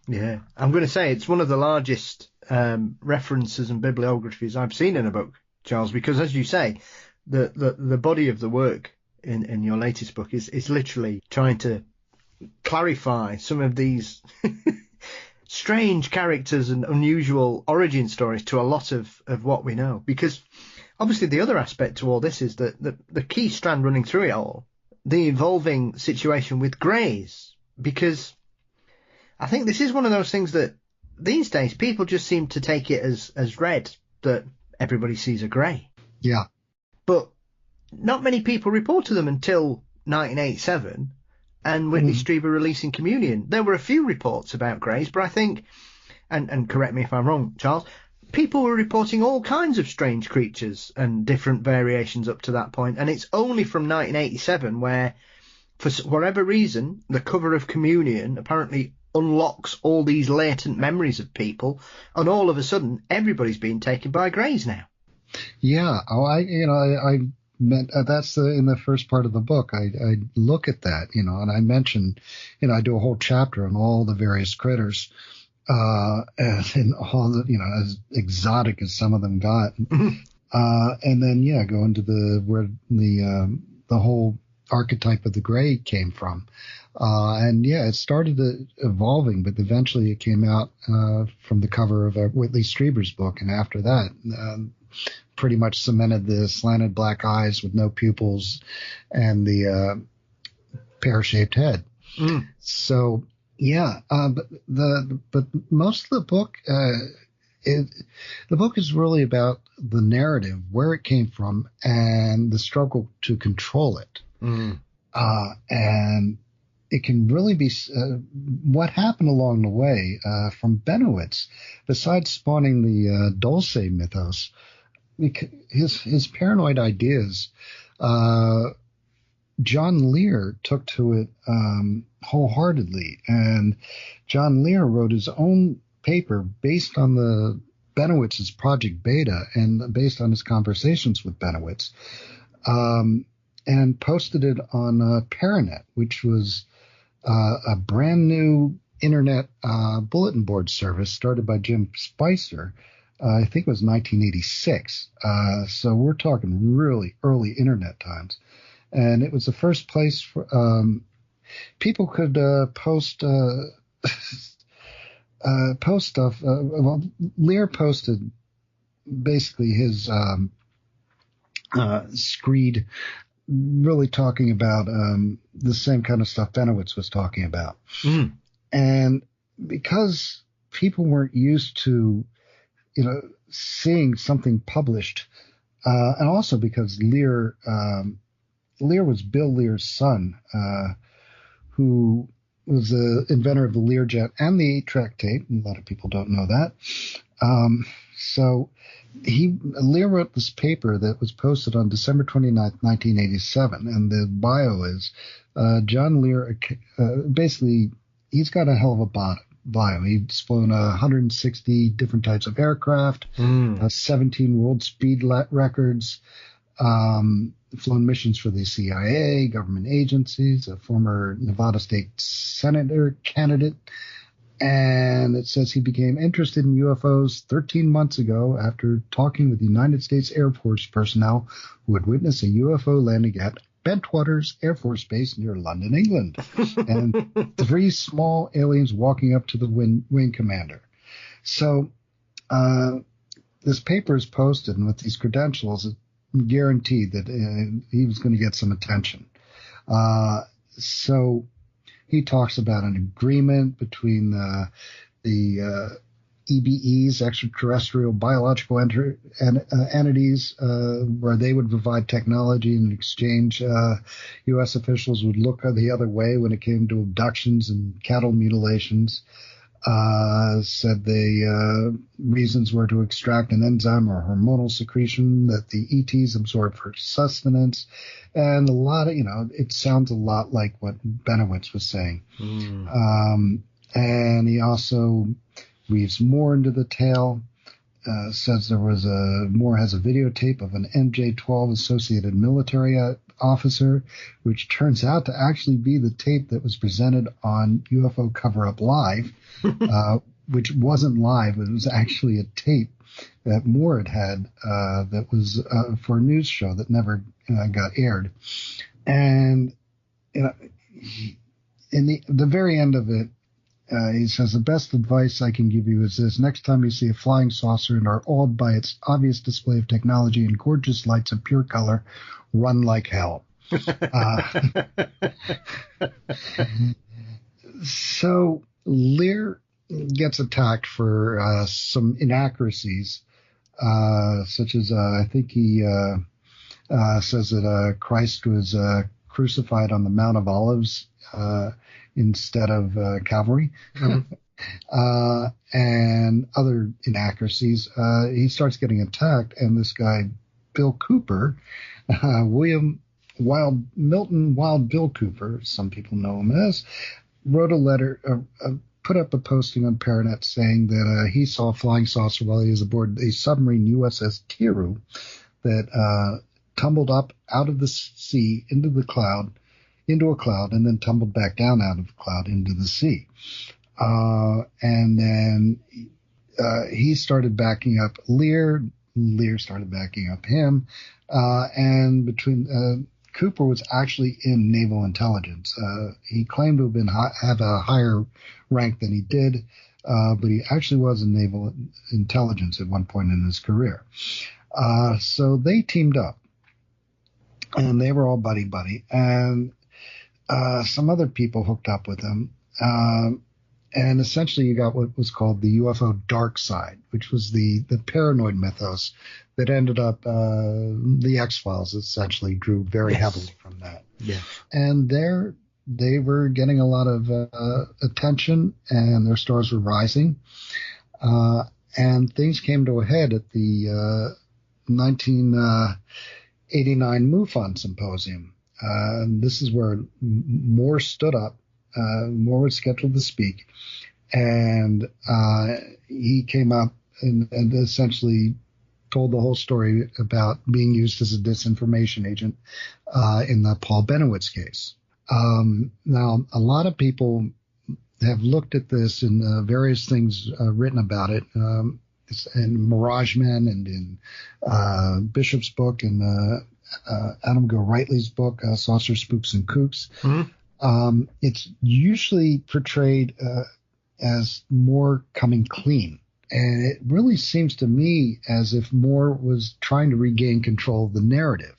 yeah. I'm going to say it's one of the largest references and bibliographies I've seen in a book, Charles, because as you say, the body of the work in your latest book is literally trying to clarify some of these strange characters and unusual origin stories to a lot of what we know. Because obviously the other aspect to all this is that the key strand running through it all, the evolving situation with greys, because I think this is one of those things that these days people just seem to take it as read, that everybody sees a grey.
Yeah.
But not many people reported them until 1987 and Whitley Strieber releasing Communion. There were a few reports about greys, but I think, and correct me if I'm wrong, Charles, people were reporting all kinds of strange creatures and different variations up to that point. And it's only from 1987 where, for whatever reason, the cover of Communion apparently unlocks all these latent memories of people, and all of a sudden everybody's being taken by greys now.
Yeah. I meant that's in the first part of the book. I look at that, and I mention, I do a whole chapter on all the various critters. And all the, as exotic as some of them got. And then, go into where the whole archetype of the gray came from. And yeah, it started evolving, but eventually it came out from the cover of Whitley Strieber's book. And after that, pretty much cemented the slanted black eyes with no pupils and the pear-shaped head. So yeah, but most of the book, the book is really about the narrative, where it came from, and the struggle to control it. And it can really be what happened along the way from Benowitz, besides spawning the Dulce mythos. His paranoid ideas, John Lear took to it wholeheartedly, and John Lear wrote his own paper based on the Benowitz's Project Beta and based on his conversations with Benowitz, and posted it on Paranet, which was a brand new internet bulletin board service started by Jim Spicer. I think it was 1986. So we're talking really early internet times. And it was the first place for people could post stuff. Well, Lear posted basically his screed, really talking about the same kind of stuff Benowitz was talking about. And because people weren't used to, seeing something published, and also because Lear was Bill Lear's son, who was the inventor of the Learjet and the 8-track tape. A lot of people don't know that. So Lear wrote this paper that was posted on December 29th, 1987, and the bio is John Lear. Basically, he's got a hell of a bio. He's flown 160 different types of aircraft, 17 world speed records, flown missions for the CIA, government agencies, a former Nevada state senator candidate. And it says he became interested in UFOs 13 months ago after talking with United States Air Force personnel who had witnessed a UFO landing at Bentwaters Air Force Base near London, England, and 3 small aliens walking up to the wing commander. So this paper is posted, and with these credentials, it guaranteed that he was going to get some attention. So he talks about an agreement between the EBEs, extraterrestrial biological entities, where they would provide technology and in exchange U.S. officials would look the other way when it came to abductions and cattle mutilations. Said the reasons were to extract an enzyme or hormonal secretion that the ETs absorb for sustenance. And a lot of, it sounds a lot like what Benowitz was saying. And he also weaves more into the tale, says Moore has a videotape of an MJ-12 associated military officer, which turns out to actually be the tape that was presented on UFO Cover-Up Live, which wasn't live. It was actually a tape that Moore had that was for a news show that never got aired. And in the very end of it, he says, the best advice I can give you is this. Next time you see a flying saucer and are awed by its obvious display of technology and gorgeous lights of pure color, run like hell. So Lear gets attacked for some inaccuracies, such as I think he says that Christ was crucified on the Mount of Olives instead of Calvary, and other inaccuracies. He starts getting attacked, and this guy, Bill Cooper, Milton Wild Bill Cooper, some people know him as, wrote a letter, put up a posting on Paranet saying that he saw a flying saucer while he was aboard a submarine USS Tiru that tumbled up out of the sea into a cloud, and then tumbled back down out of the cloud into the sea. And then he started backing up Lear. Lear started backing up him. And between Cooper was actually in naval intelligence. He claimed to have a higher rank than he did, but he actually was in naval intelligence at one point in his career. So they teamed up, and they were all buddy-buddy, and some other people hooked up with him. And essentially you got what was called the UFO dark side, which was the paranoid mythos that ended up, the X-Files essentially drew very heavily from that.
Yeah.
And they were getting a lot of attention, and their stores were rising. And things came to a head at the 1989 MUFON Symposium. This is where Moore stood up. Moore was scheduled to speak, and he came up and essentially told the whole story about being used as a disinformation agent in the Paul Benowitz case. Now, a lot of people have looked at this and various things written about it in Mirage Men and in Bishop's book and Adam Go-Rightly's book, Saucers, Spooks, and Kooks. Mm-hmm. It's usually portrayed as Moore coming clean. And it really seems to me as if Moore was trying to regain control of the narrative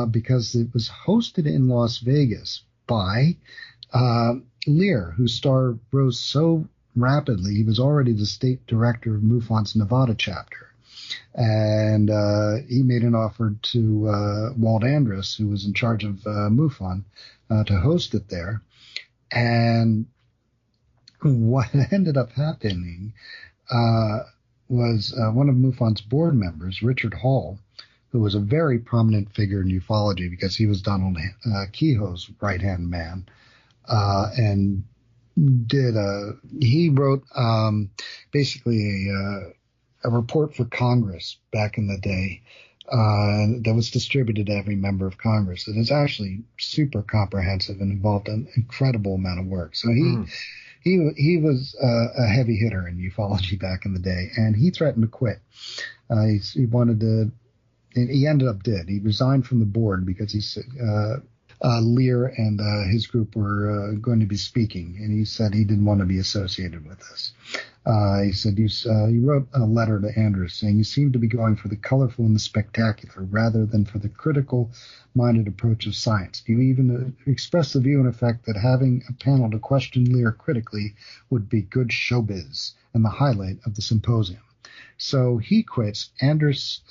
because it was hosted in Las Vegas by Lear, whose star rose so rapidly. He was already the state director of MUFON's Nevada chapter. And he made an offer to Walt Andrus, who was in charge of MUFON, to host it there. And what ended up happening was one of MUFON's board members, Richard Hall, who was a very prominent figure in ufology because he was Donald Kehoe's right-hand man, and he wrote basically a report for Congress back in the day that was distributed to every member of Congress. It is actually super comprehensive and involved an incredible amount of work. So he was a heavy hitter in ufology back in the day, and he threatened to quit. He wanted to, and he ended up did. He resigned from the board because he said Lear and his group were going to be speaking, and he said he didn't want to be associated with this. He said you wrote a letter to Andrus saying you seem to be going for the colorful and the spectacular rather than for the critical-minded approach of science. You even expressed the view, in effect, that having a panel to question Lear critically would be good showbiz and the highlight of the symposium. So he quits. Andrus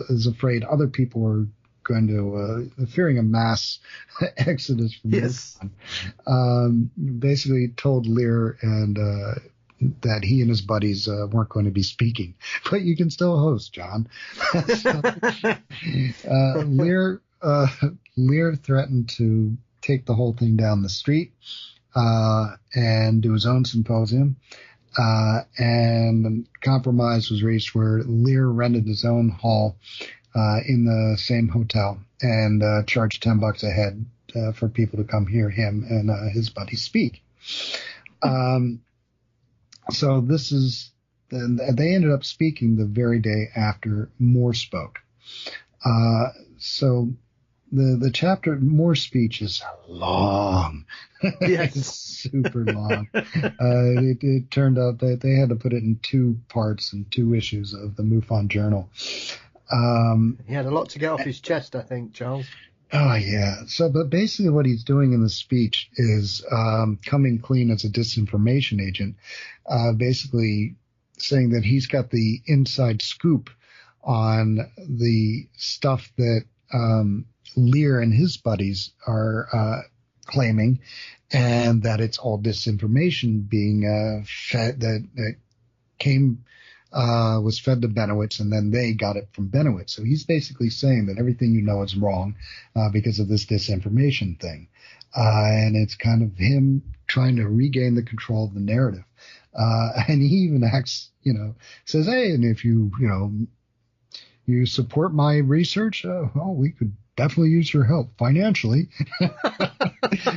is afraid other people are going to, fearing a mass exodus from MUFON, basically told Lear and that he and his buddies weren't going to be speaking. But you can still host, John. Lear threatened to take the whole thing down the street and do his own symposium. And a compromise was reached where Lear rented his own hall in the same hotel and charged $10 a head for people to come hear him and his buddies speak. So this is, and they ended up speaking the very day after Moore spoke. So the chapter, Moore's speech is long.
Yes.
It's super long. It turned out that they had to put it in 2 parts and 2 issues of the MUFON Journal.
He had a lot to get off his chest, I think, Charles.
Oh, yeah. So, but basically what he's doing in the speech is coming clean as a disinformation agent, basically saying that he's got the inside scoop on the stuff that Lear and his buddies are claiming, and that it's all disinformation being fed, that came was fed to Benowitz, and then they got it from Benowitz. So he's basically saying that everything you know is wrong because of this disinformation thing. And it's kind of him trying to regain the control of the narrative. And he even acts, says, hey, and if you support my research, well, we could definitely use your help financially.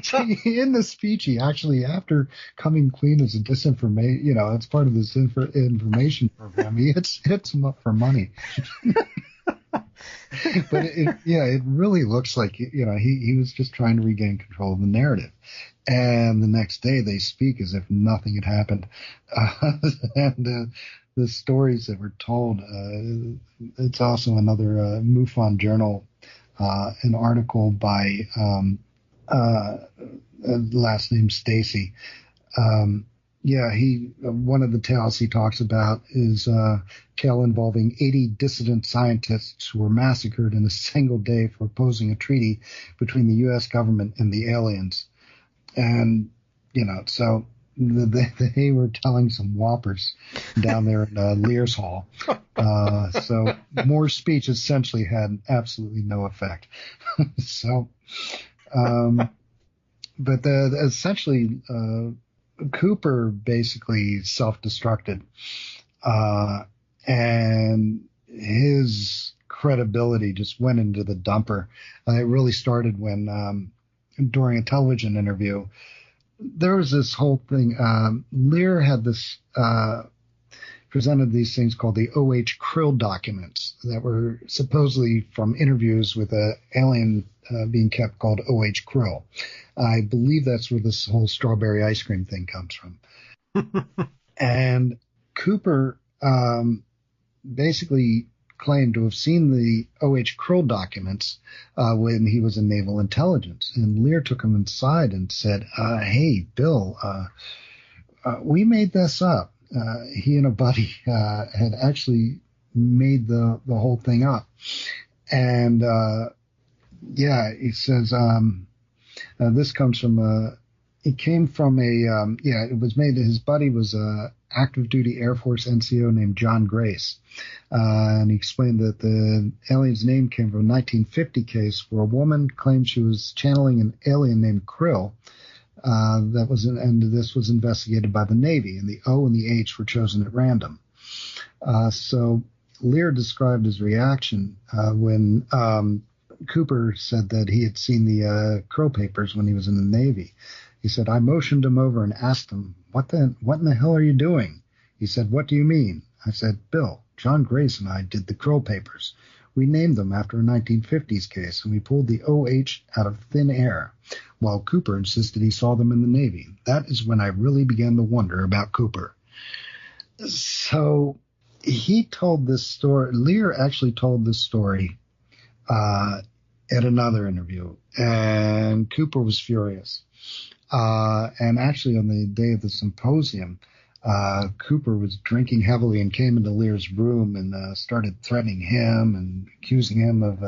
So in the speech, he actually, after coming clean as a disinformation, it's part of this information program, he hits him up for money. But it really looks like, he was just trying to regain control of the narrative. And the next day they speak as if nothing had happened. And the stories that were told, it's also another MUFON journal, an article by last name Stacy. One of the tales he talks about is a tale involving 80 dissident scientists who were massacred in a single day for opposing a treaty between the U.S. government and the aliens. And, so they were telling some whoppers down there in Lear's Hall. So Moore's speech essentially had absolutely no effect. But essentially, Cooper basically self-destructed, and his credibility just went into the dumper. It really started when, during a television interview, there was this whole thing. Lear had presented these things called the O.H. Krill documents that were supposedly from interviews with an alien being kept called O.H. Krill. I believe that's where this whole strawberry ice cream thing comes from. And Cooper basically claimed to have seen the O.H. Krill documents when he was in naval intelligence. And Lear took him inside and said, hey, Bill, we made this up. He and a buddy had actually made the whole thing up. And he says this comes from it came from it was made. His buddy was a active duty Air Force NCO named John Grace, and he explained that the alien's name came from a 1950 case where a woman claimed she was channeling an alien named Krill. And this was investigated by the Navy, and the O and the H were chosen at random. So Lear described his reaction when Cooper said that he had seen the Krill papers when he was in the Navy. He said, I motioned him over and asked him, what in the hell are you doing? He said, what do you mean? I said, Bill, John Grace and I did the Krill papers. We named them after a 1950s case, and we pulled the OH out of thin air, while Cooper insisted he saw them in the Navy. That is when I really began to wonder about Cooper. So he told this story. Lear actually told this story at another interview, and Cooper was furious. And actually on the day of the symposium, Cooper was drinking heavily and came into Lear's room and started threatening him and accusing him of,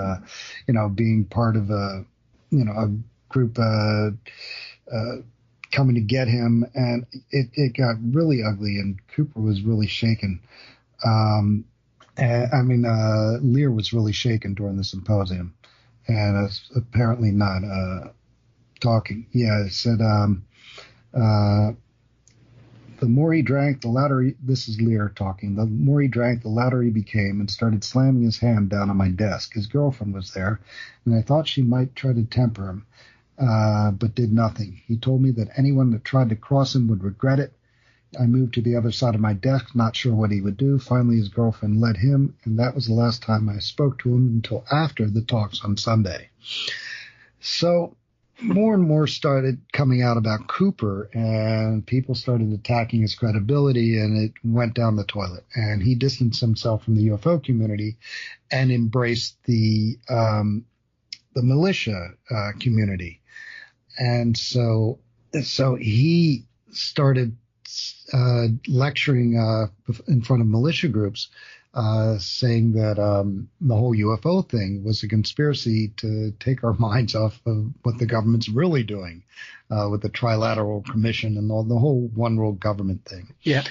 being part of a group coming to get him. And it got really ugly, and Cooper was really shaken. Lear was really shaken during the symposium, and apparently not talking. Yeah, it said, the more he drank, the louder this is Lear talking. The more he drank, the louder he became and started slamming his hand down on my desk. His girlfriend was there, and I thought she might try to temper him, but did nothing. He told me that anyone that tried to cross him would regret it. I moved to the other side of my desk, not sure what he would do. Finally, his girlfriend led him, and that was the last time I spoke to him until after the talks on Sunday. So more and more started coming out about Cooper, and people started attacking his credibility, and it went down the toilet. And he distanced himself from the UFO community and embraced the militia community. And so he started lecturing in front of militia groups, saying that the whole UFO thing was a conspiracy to take our minds off of what the government's really doing with the Trilateral Commission and all the whole one world government thing.
Yeah.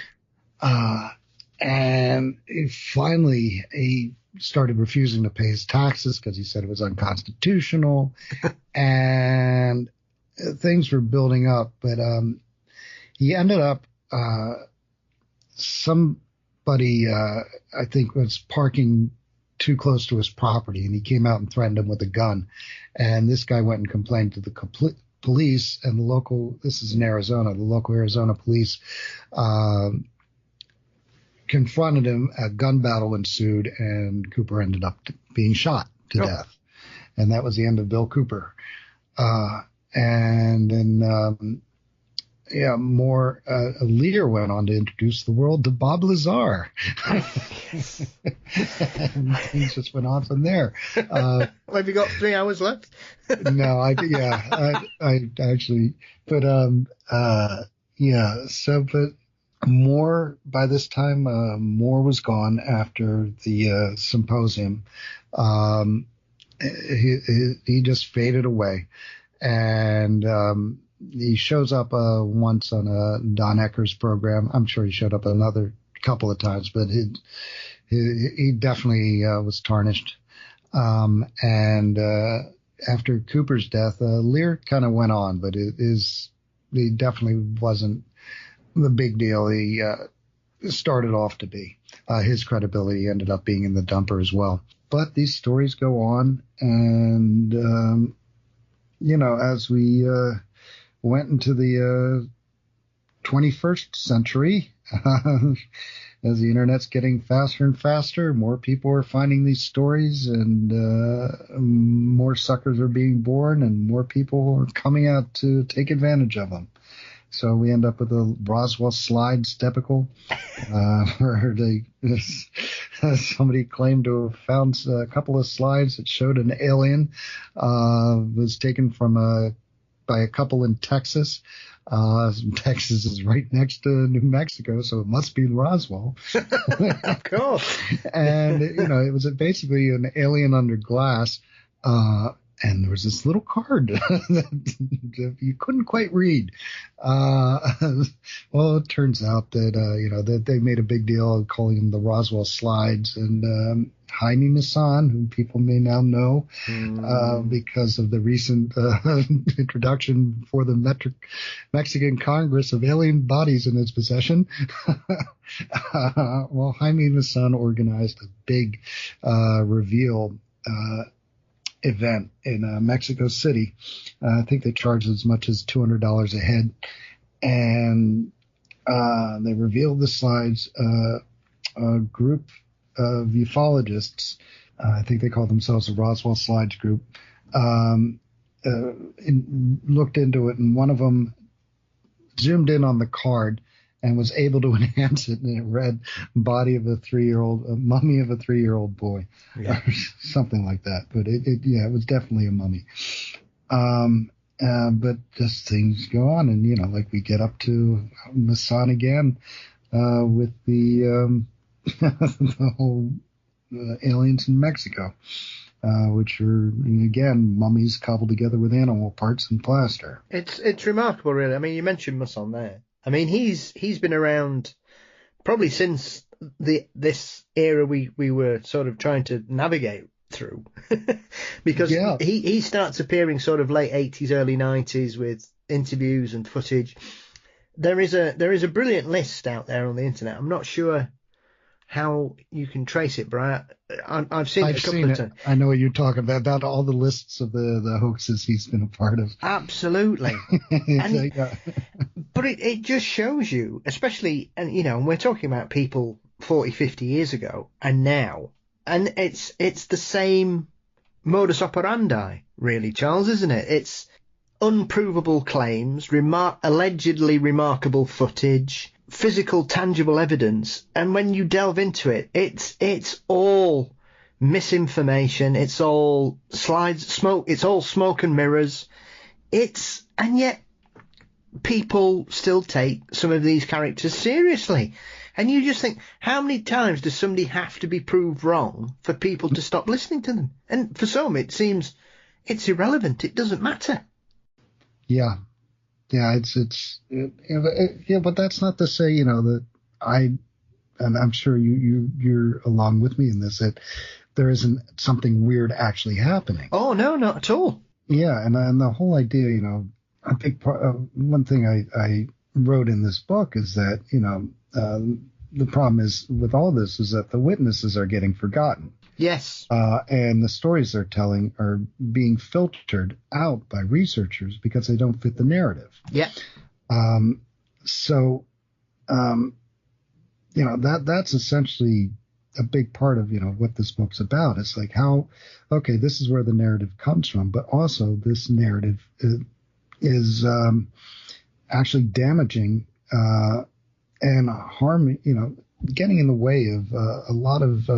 And finally, he started refusing to pay his taxes because he said it was unconstitutional, and things were building up. But he ended up somebody, I think, was parking too close to his property, and he came out and threatened him with a gun. And this guy went and complained to the police, and the local, this is in Arizona, the local Arizona police confronted him. A gun battle ensued, and Cooper ended up being shot to death. And that was the end of Bill Cooper. And then, Lear went on to introduce the world to Bob Lazar. And things just went on from there.
Well, have you got 3 hours left?
No, I actually, but Moore, by this time, Moore was gone after the symposium. He just faded away, and he shows up once on Don Ecker's program. I'm sure he showed up another couple of times, but he definitely was tarnished. And after Cooper's death, Lear kind of went on, but he definitely wasn't the big deal he started off to be. His credibility ended up being in the dumper as well. But these stories go on, and as we went into the 21st century, as the internet's getting faster and faster, more people are finding these stories, and more suckers are being born, and more people are coming out to take advantage of them. So we end up with a Roswell slides debacle, where somebody claimed to have found a couple of slides that showed an alien, was taken by a couple in Texas. Texas is right next to New Mexico, so it must be Roswell.
Of course.
And, it was basically an alien under glass. And there was this little card that you couldn't quite read. Well, it turns out that, that they made a big deal of calling them the Roswell slides. And Jaime Maussan, who people may now know because of the recent introduction before the Mexican Congress of alien bodies in its possession. Well, Jaime Maussan organized a big reveal event in Mexico City. I think they charged as much as $200 a head, and they revealed the slides. A group of ufologists, I think they call themselves the Roswell Slides Group, looked into it, and one of them zoomed in on the card and was able to enhance it, and it read mummy of a 3-year-old boy, or something like that. But it was definitely a mummy. But just things go on, and like we get up to Maussan again with the the whole aliens in Mexico, which are again mummies cobbled together with animal parts and plaster.
It's remarkable, really. I mean, you mentioned Maussan there. I mean, he's been around probably since this era we were sort of trying to navigate through, because he starts appearing sort of late 80s, early 90s with interviews and footage. There is a brilliant list out there on the internet. I'm not sure how you can trace it, but I've seen it a couple of times.
I know what you're talking about all the lists of the hoaxes he's been a part of.
Absolutely. But it just shows you, especially, and we're talking about people 40, 50 years ago and now, and it's the same modus operandi, really, Charles, isn't it? It's unprovable claims, allegedly remarkable footage, physical, tangible evidence, and when you delve into it, it's all misinformation. It's all smoke. It's all smoke and mirrors. And yet people still take some of these characters seriously, and you just think, how many times does somebody have to be proved wrong for people to stop listening to them? And for some, it seems it's irrelevant. It doesn't matter.
Yeah. Yeah, but that's not to say, that and I'm sure you're along with me in this, that there isn't something weird actually happening.
Oh, no, not at all.
Yeah, and the whole idea, a big part of one thing I wrote in this book is that, the problem is with all this is that the witnesses are getting forgotten.
Yes.
And the stories they're telling are being filtered out by researchers because they don't fit the narrative.
Yeah.
That's essentially a big part of, what this book's about. It's like okay, this is where the narrative comes from, but also this narrative is actually damaging and harming, getting in the way of a lot of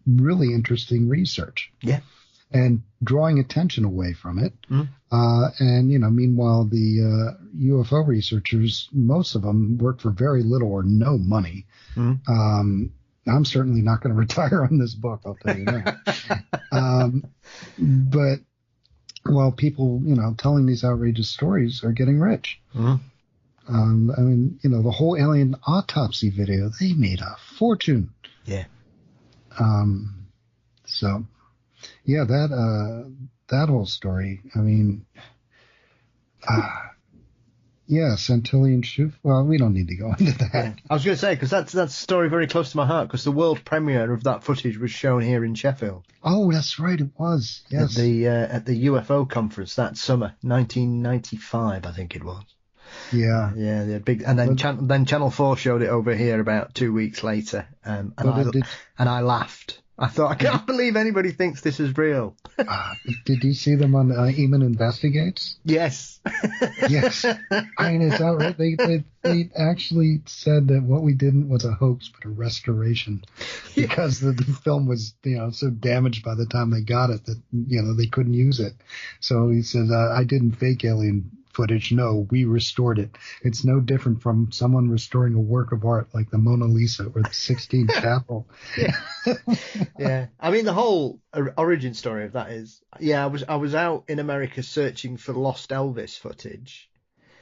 really interesting research.
Yeah.
And drawing attention away from it.
Mm.
And, meanwhile, the UFO researchers, most of them work for very little or no money.
Mm.
I'm certainly not going to retire on this book, I'll tell you that. But while people, telling these outrageous stories are getting rich.
Mm.
The whole alien autopsy video, they made a fortune.
Yeah.
So, yeah, that whole story, Centillion Shoot. Well, we don't need to go into that.
Yeah. I was going to say, because that's a story very close to my heart, because the world premiere of that footage was shown here in Sheffield.
Oh, that's right, it was. Yes.
At the UFO conference that summer, 1995, I think it was.
Yeah.
Yeah, they're big. And then Channel 4 showed it over here about 2 weeks later, and I laughed. I thought, I can't believe anybody thinks this is real.
Did you see them on Eamon Investigates?
Yes.
Yes. Is that right? They actually said that what we didn't was a hoax, but a restoration, because the film was, so damaged by the time they got it that, they couldn't use it. So he says, I didn't fake alien footage. No, we restored it. It's no different from someone restoring a work of art like the Mona Lisa or the Sistine Chapel.
Yeah. The whole origin story of that is, I was out in America searching for lost Elvis footage.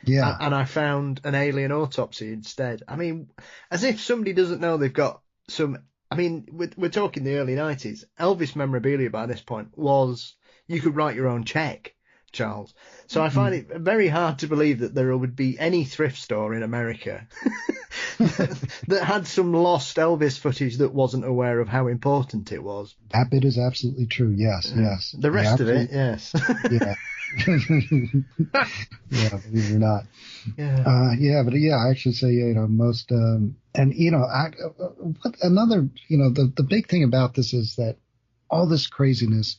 Yeah.
And I found an alien autopsy instead. As if somebody doesn't know they've got some. We're talking the early 90s. Elvis memorabilia by this point was, you could write your own check, Charles. So I find it very hard to believe that there would be any thrift store in America that had some lost Elvis footage that wasn't aware of how important it was.
That bit is absolutely true. Yes, yes.
The rest of it, yes.
Yeah. Yeah, believe it or not.
Yeah.
But I actually say, most, and what another, the big thing about this is that all this craziness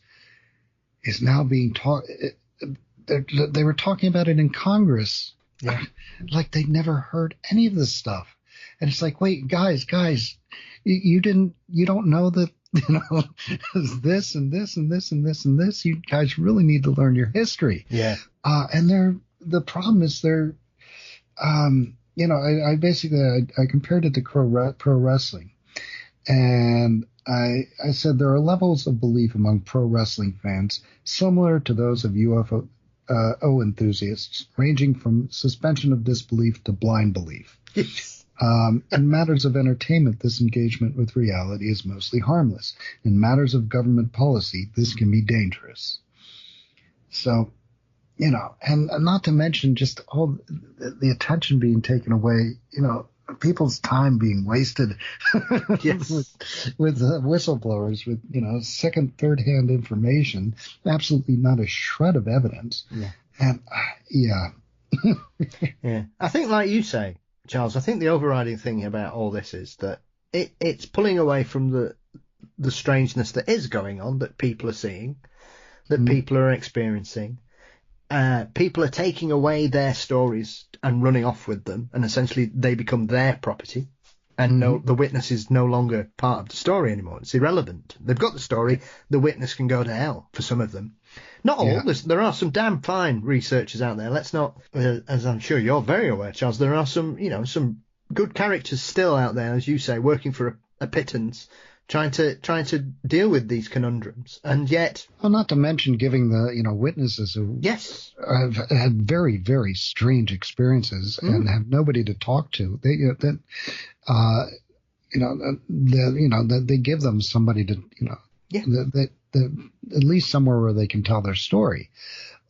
is now being taught. They were talking about it in Congress, like they'd never heard any of this stuff. And it's like, wait, guys, you don't know that, this and this and this and this and this. You guys really need to learn your history.
Yeah.
And the problem is I basically compared it to pro wrestling, and I said there are levels of belief among pro wrestling fans similar to those of UFO enthusiasts, ranging from suspension of disbelief to blind belief.
Yes.
In matters of entertainment, this engagement with reality is mostly harmless. In matters of government policy, this can be dangerous. So, and not to mention just all the attention being taken away, people's time being wasted
yes.
with whistleblowers, with, second, third-hand information, absolutely not a shred of evidence.
Yeah.
And, yeah.
Yeah. I think, like you say, Charles, I think the overriding thing about all this is that it's pulling away from the strangeness that is going on, that people are seeing, that people are experiencing. People are taking away their stories and running off with them, and essentially they become their property. And the witness is no longer part of the story anymore. It's irrelevant. They've got the story. The witness can go to hell for some of them. Not all. Yeah. There are some damn fine researchers out there. Let's not, as I'm sure you're very aware, Charles, there are some good characters still out there, as you say, working for a pittance, trying to deal with these conundrums. And yet,
well, not to mention giving the witnesses who have had very, very strange experiences and have nobody to talk to. They they give them somebody to at least somewhere where they can tell their story,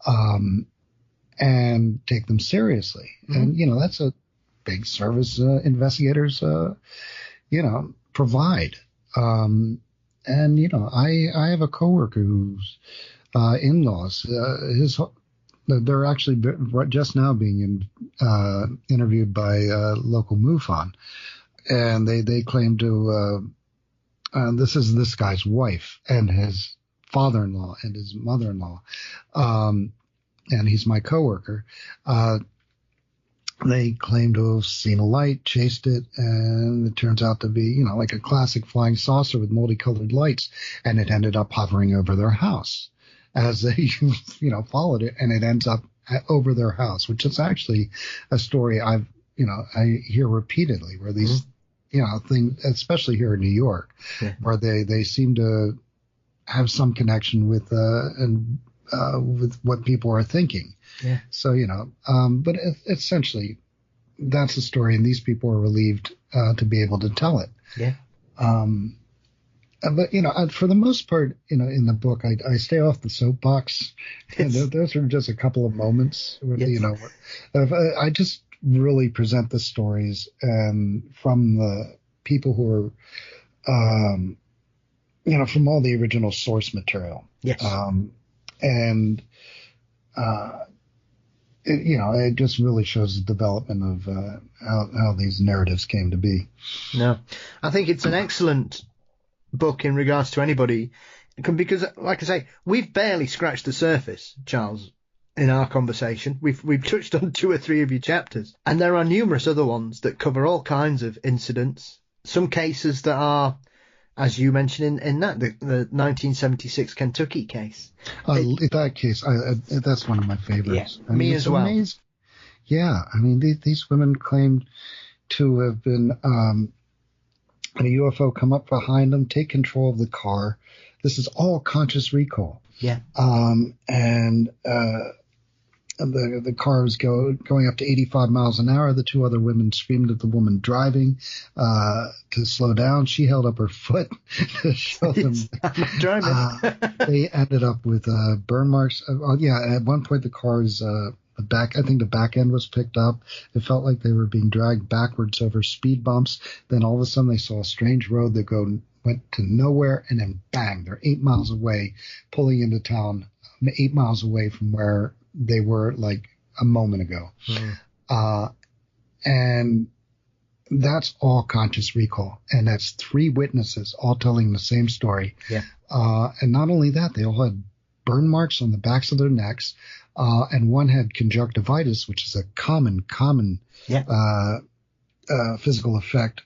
and take them seriously. And that's a big service investigators provide. And I have a coworker whose in-laws, they're actually just now being interviewed by local MUFON, and they claim to this is this guy's wife and his father-in-law and his mother-in-law, and he's my coworker. They claim to have seen a light, chased it, and it turns out to be, like a classic flying saucer with multicolored lights, and it ended up hovering over their house as they, followed it, and it ends up over their house, which is actually a story I hear repeatedly where these, things, especially here in New York, where they seem to have some connection with with what people are thinking.
Yeah.
So, but essentially that's the story, and these people are relieved to be able to tell it.
Yeah.
But, for the most part, in the book, I stay off the soapbox. And those are just a couple of moments where, I just really present the stories from the people who are, from all the original source material.
Yes.
It just really shows the development of how these narratives came to be.
No, I think it's an excellent book in regards to anybody, because, like I say, we've barely scratched the surface, Charles, in our conversation. We've touched on 2 or 3 of your chapters, and there are numerous other ones that cover all kinds of incidents. Some cases that are, as you mentioned in that, the 1976 Kentucky case.
That case, that's one of my favorites.
Yeah, me as well.
Amazing. Yeah, I mean, these women claimed to have been a UFO come up behind them, take control of the car. This is all conscious recall.
Yeah.
The car was going up to 85 miles an hour. The 2 other women screamed at the woman driving to slow down. She held up her foot to show them.
Driving.
They ended up with burn marks. At one point the car's the back end was picked up. It felt like they were being dragged backwards over speed bumps. Then all of a sudden they saw a strange road that went to nowhere, and then bang, they're 8 miles away, pulling into town, 8 miles away from where they were like a moment ago. And that's all conscious recall. And that's 3 witnesses all telling the same story.
Yeah.
And not only that, they all had burn marks on the backs of their necks. And one had conjunctivitis, which is a common physical effect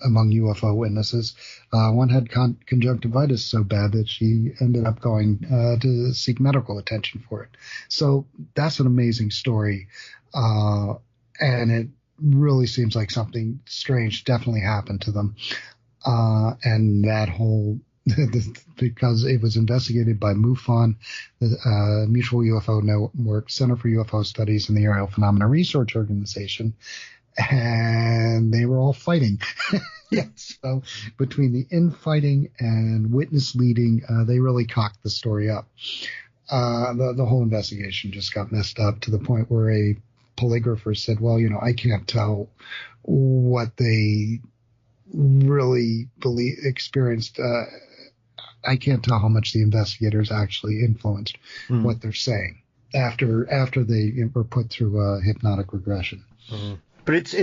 among UFO witnesses. One had conjunctivitis so bad that she ended up going to seek medical attention for it. So that's an amazing story. And it really seems like something strange definitely happened to them. And that whole, because it was investigated by MUFON, the Mutual UFO Network, Center for UFO Studies, and the Aerial Phenomena Research Organization. And they were all fighting. So between the infighting and witness leading, they really cocked the story up. The whole investigation just got messed up to the point where a polygrapher said, well, I can't tell what they really experienced. I can't tell how much the investigators actually influenced what they're saying after they were put through a hypnotic regression.
But it's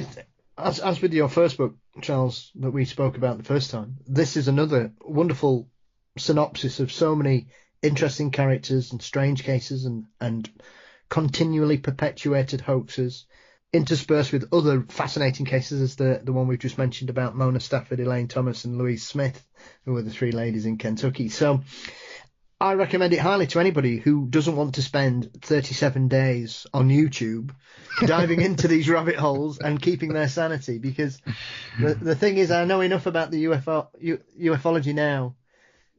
as with your first book, Charles, that we spoke about the first time, this is another wonderful synopsis of so many interesting characters and strange cases and continually perpetuated hoaxes, interspersed with other fascinating cases, as the one we've just mentioned about Mona Stafford, Elaine Thomas, and Louise Smith, who were the 3 ladies in Kentucky. So I recommend it highly to anybody who doesn't want to spend 37 days on YouTube diving into these rabbit holes and keeping their sanity, because the thing is, I know enough about the ufology now,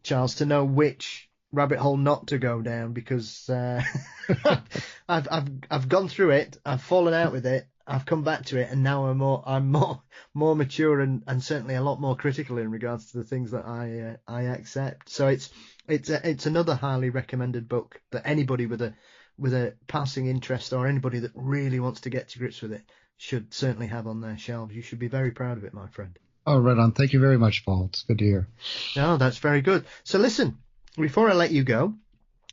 Charles, to know which rabbit hole not to go down, because I've gone through it, I've fallen out with it, I've come back to it, and now I'm more mature and certainly a lot more critical in regards to the things that I accept. So it's another highly recommended book that anybody with a passing interest, or anybody that really wants to get to grips with it, should certainly have on their shelves. You should be very proud of it, my friend.
Oh, right on. Thank you very much, Paul. It's good to hear.
No, that's very good. So listen, before I let you go,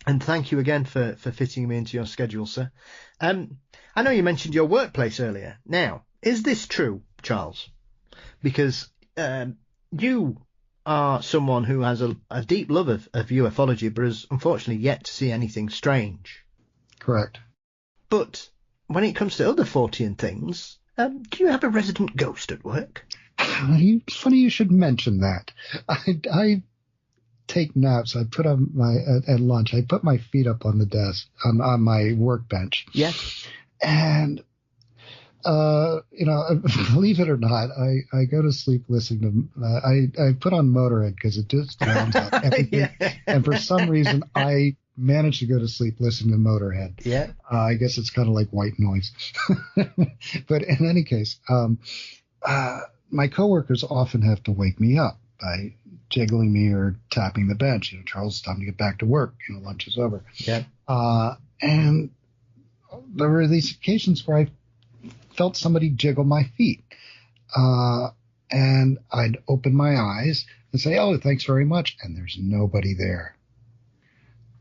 and thank you again for fitting me into your schedule, sir. I know you mentioned your workplace earlier. Now, is this true, Charles? Because you are someone who has a deep love of ufology, but has unfortunately yet to see anything strange.
Correct.
But when it comes to other Fortean things, do you have a resident ghost at work?
It's funny you should mention that. I take naps. I put on at lunch. I put my feet up on the desk on my workbench.
Yeah.
And believe it or not, I go to sleep listening to. I put on Motorhead because it just drowns out everything. Yeah. And for some reason, I managed to go to sleep listening to Motorhead.
Yeah.
I guess it's kind of like white noise. But in any case, my coworkers often have to wake me up by jiggling me or tapping the bench. Charles, it's time to get back to work. Lunch is over.
Yeah.
And there were these occasions where I felt somebody jiggle my feet. And I'd open my eyes and say, "Oh, thanks very much." And there's nobody there.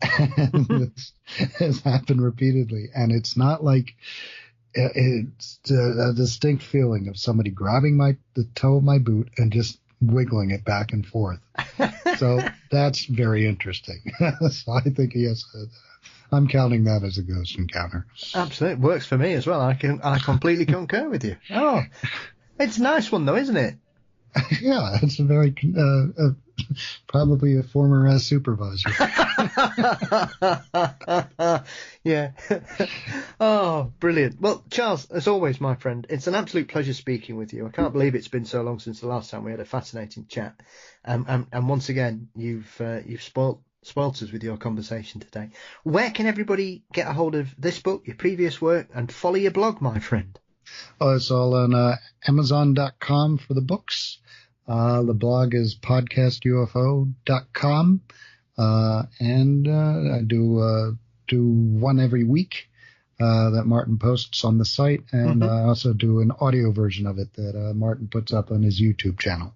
And this has happened repeatedly. And it's not like it's a distinct feeling of somebody grabbing the toe of my boot and just wiggling it back and forth. So that's very interesting. So I think, yes, I'm counting that as a ghost encounter.
Absolutely. It works for me as well. I completely concur with you. Oh, it's a nice one though, isn't it?
Yeah, it's a very probably a former supervisor.
Yeah. Oh, brilliant. Well, Charles, as always, my friend, it's an absolute pleasure speaking with you. I can't believe it's been so long since the last time we had a fascinating chat. And once again, you've spoilt us with your conversation today. Where can everybody get a hold of this book, your previous work, and follow your blog, my friend?
Oh, it's all on Amazon.com for the books. The blog is podcastufo.com. And I do one every week that Martin posts on the site. And I also do an audio version of it that Martin puts up on his YouTube channel.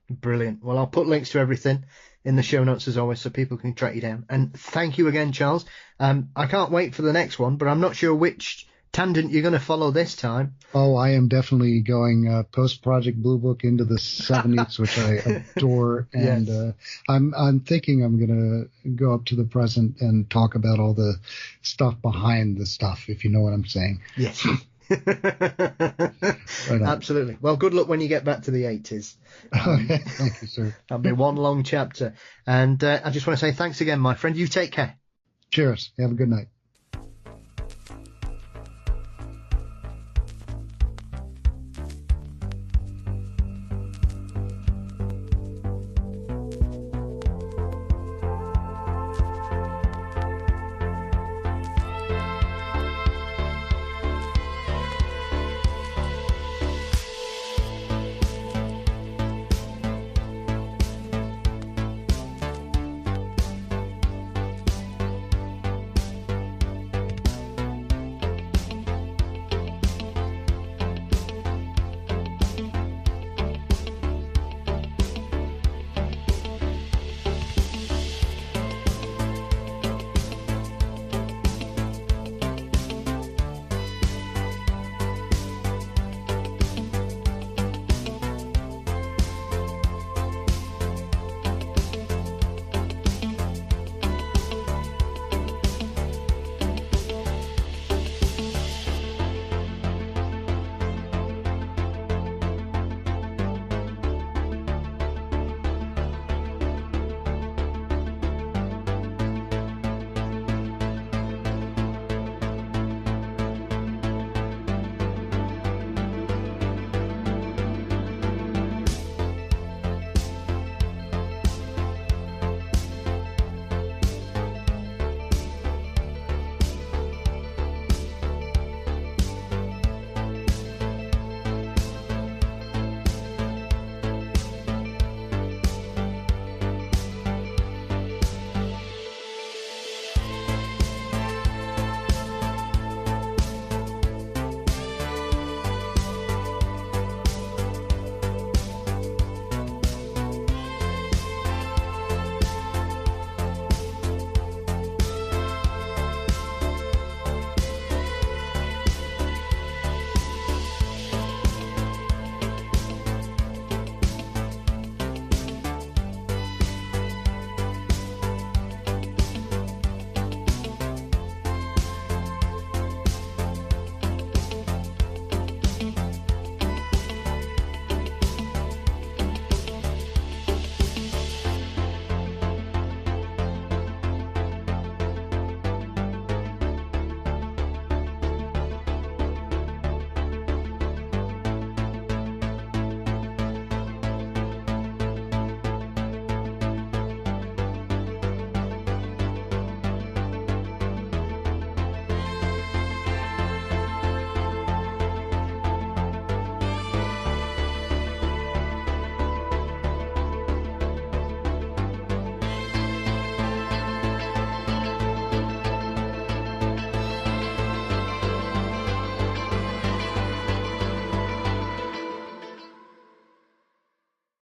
Brilliant. Well, I'll put links to everything in the show notes as always so people can track you down. And thank you again, Charles. I can't wait for the next one, but I'm not sure which tangent you're going to follow this time.
Oh, I am definitely going post-Project Blue Book into the 70s, which I adore. And yes. I'm thinking I'm going to go up to the present and talk about all the stuff behind the stuff, if you know what I'm saying.
Yes.
Right.
Absolutely. Well, good luck when you get back to the 80s.
Thank you, sir.
That'll be one long chapter. And I just want to say thanks again, my friend. You take care.
Cheers. Have a good night.